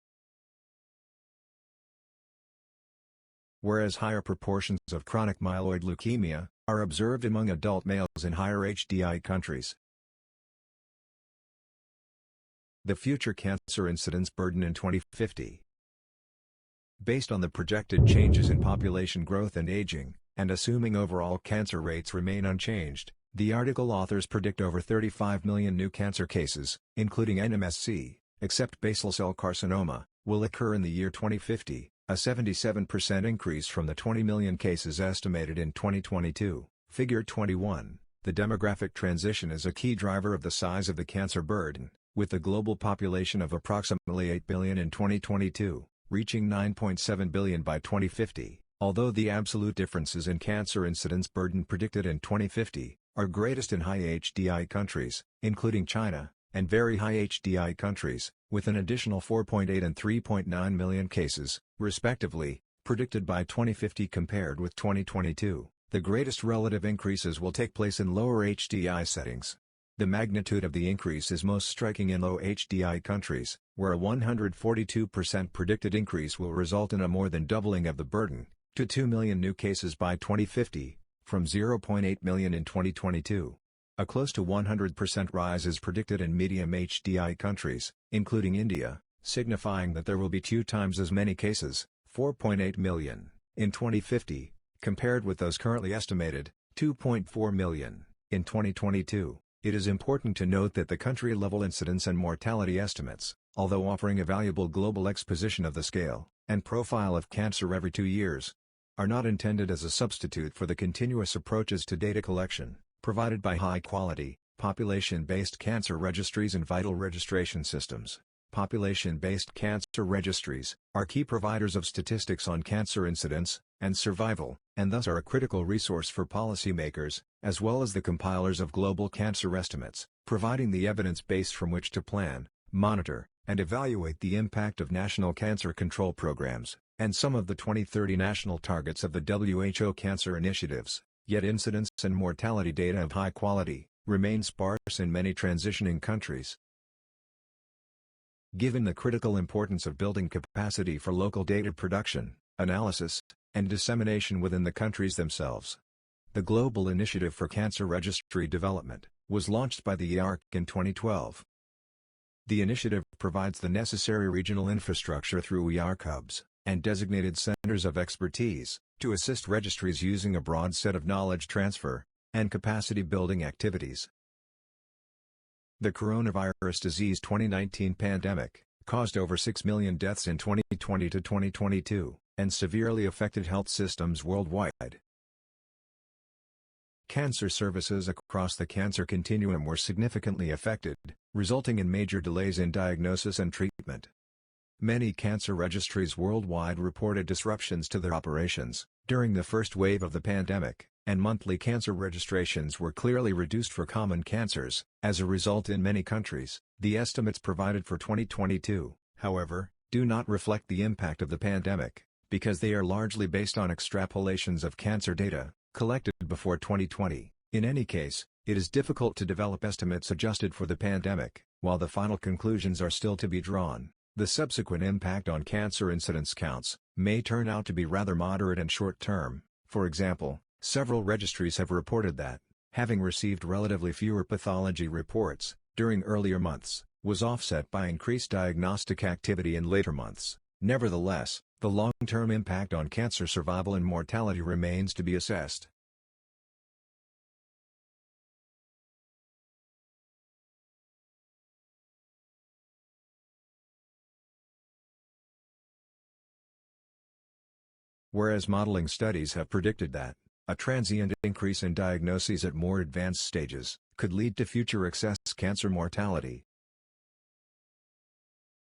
Whereas higher proportions of chronic myeloid leukemia are observed among adult males in higher HDI countries. The future cancer incidence burden in 2050. Based on the projected changes in population growth and aging, and assuming overall cancer rates remain unchanged, the article authors predict over 35 million new cancer cases, including NMSC, except basal cell carcinoma, will occur in the year 2050, a 77% increase from the 20 million cases estimated in 2022. Figure 21. The demographic transition is a key driver of the size of the cancer burden, with the global population of approximately 8 billion in 2022, reaching 9.7 billion by 2050. Although the absolute differences in cancer incidence burden predicted in 2050 are greatest in high HDI countries, including China, and very high HDI countries, with an additional 4.8 and 3.9 million cases, respectively, predicted by 2050 compared with 2022. The greatest relative increases will take place in lower HDI settings. The magnitude of the increase is most striking in low HDI countries, where a 142% predicted increase will result in a more than doubling of the burden, to 2 million new cases by 2050, from 0.8 million in 2022. A close to 100% rise is predicted in medium HDI countries, including India, signifying that there will be 2 times as many cases, 4.8 million, in 2050, compared with those currently estimated, 2.4 million, in 2022. It is important to note that the country-level incidence and mortality estimates, although offering a valuable global exposition of the scale and profile of cancer every 2 years, are not intended as a substitute for the continuous approaches to data collection, provided by high-quality, population-based cancer registries and vital registration systems. Population-based cancer registries are key providers of statistics on cancer incidence and survival, and thus are a critical resource for policymakers, as well as the compilers of global cancer estimates, providing the evidence base from which to plan, monitor, and evaluate the impact of national cancer control programs, and some of the 2030 national targets of the WHO cancer initiatives. Yet incidence and mortality data of high quality remain sparse in many transitioning countries. Given the critical importance of building capacity for local data production, analysis, and dissemination within the countries themselves, the Global Initiative for Cancer Registry Development was launched by the IARC in 2012. The initiative provides the necessary regional infrastructure through IARC hubs, and designated centers of expertise, to assist registries using a broad set of knowledge transfer and capacity-building activities. The coronavirus disease 2019 pandemic caused over 6 million deaths in 2020 to 2022, and severely affected health systems worldwide. Cancer services across the cancer continuum were significantly affected, resulting in major delays in diagnosis and treatment. Many cancer registries worldwide reported disruptions to their operations during the first wave of the pandemic, and monthly cancer registrations were clearly reduced for common cancers. As a result, in many countries, the estimates provided for 2022, however, do not reflect the impact of the pandemic, because they are largely based on extrapolations of cancer data collected before 2020. In any case, it is difficult to develop estimates adjusted for the pandemic, while the final conclusions are still to be drawn. The subsequent impact on cancer incidence counts may turn out to be rather moderate and short-term. For example, several registries have reported that, having received relatively fewer pathology reports during earlier months, was offset by increased diagnostic activity in later months. Nevertheless, the long-term impact on cancer survival and mortality remains to be assessed. Whereas modeling studies have predicted that a transient increase in diagnoses at more advanced stages could lead to future excess cancer mortality.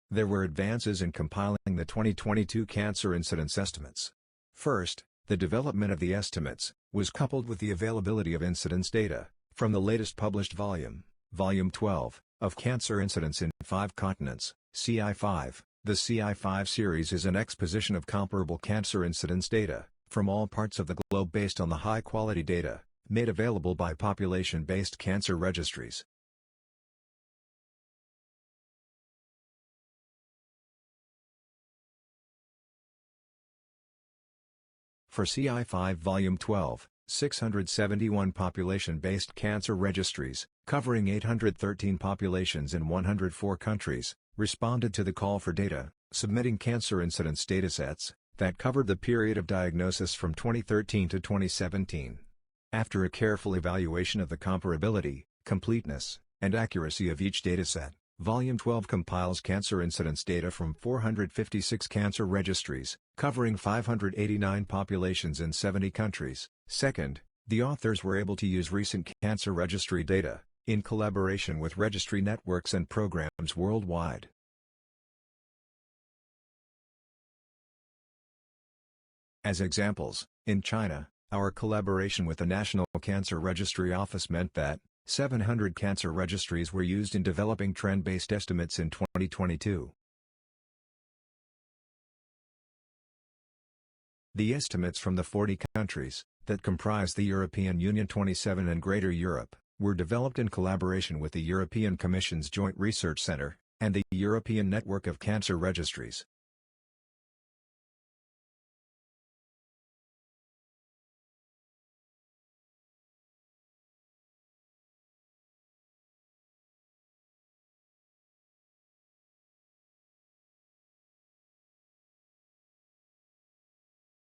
There were advances in compiling the 2022 cancer incidence estimates. First, the development of the estimates was coupled with the availability of incidence data from the latest published volume, Volume 12, of Cancer Incidence in 5 Continents, CI5. The CI5 series is an exposition of comparable cancer incidence data from all parts of the globe based on the high-quality data made available by population-based cancer registries. For CI5 Volume 12, 671 population-based cancer registries, covering 813 populations in 104 countries, responded to the call for data, submitting cancer incidence datasets that covered the period of diagnosis from 2013 to 2017. After a careful evaluation of the comparability, completeness, and accuracy of each dataset, Volume 12 compiles cancer incidence data from 456 cancer registries, covering 589 populations in 70 countries. Second, the authors were able to use recent cancer registry data, in collaboration with registry networks and programs worldwide. As examples, in China, our collaboration with the National Cancer Registry Office meant that 700 cancer registries were used in developing trend-based estimates in 2022. The estimates from the 40 countries that comprise the European Union 27 and Greater Europe were developed in collaboration with the European Commission's Joint Research Centre and the European Network of Cancer Registries.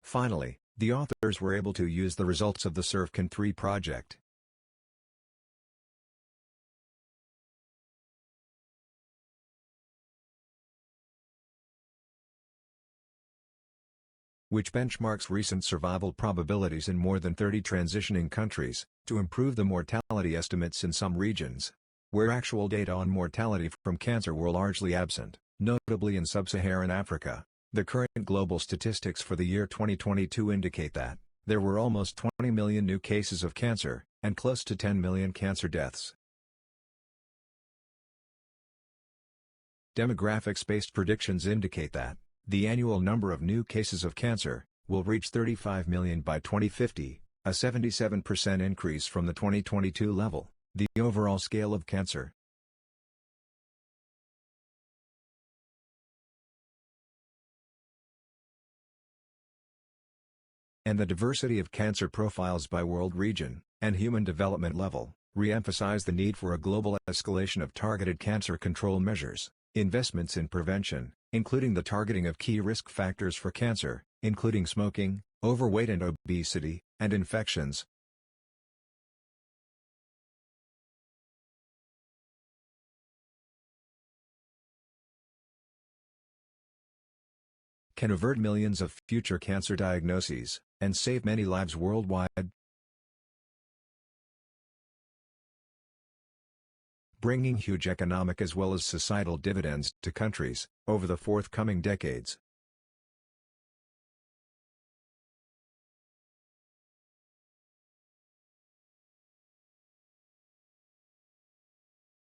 Finally, the authors were able to use the results of the SERVCAN3 project, which benchmarks recent survival probabilities in more than 30 transitioning countries, to improve the mortality estimates in some regions, where actual data on mortality from cancer were largely absent, notably in sub-Saharan Africa. The current global statistics for the year 2022 indicate that there were almost 20 million new cases of cancer, and close to 10 million cancer deaths. Demographics-based predictions indicate that the annual number of new cases of cancer will reach 35 million by 2050, a 77% increase from the 2022 level. The overall scale of cancer and the diversity of cancer profiles by world region and human development level re-emphasize the need for a global escalation of targeted cancer control measures. Investments in prevention, including the targeting of key risk factors for cancer, including smoking, overweight and obesity, and infections. Can avert millions of future cancer diagnoses, and save many lives worldwide. Bringing huge economic as well as societal dividends to countries, over the forthcoming decades.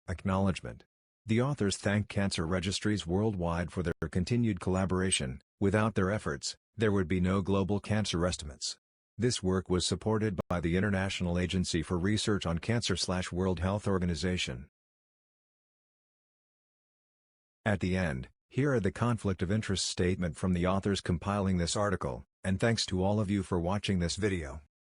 Acknowledgement. The authors thank cancer registries worldwide for their continued collaboration. Without their efforts, there would be no global cancer estimates. This work was supported by the International Agency for Research on Cancer/World Health Organization. At the end, here are the conflict of interest statement from the authors compiling this article, and thanks to all of you for watching this video.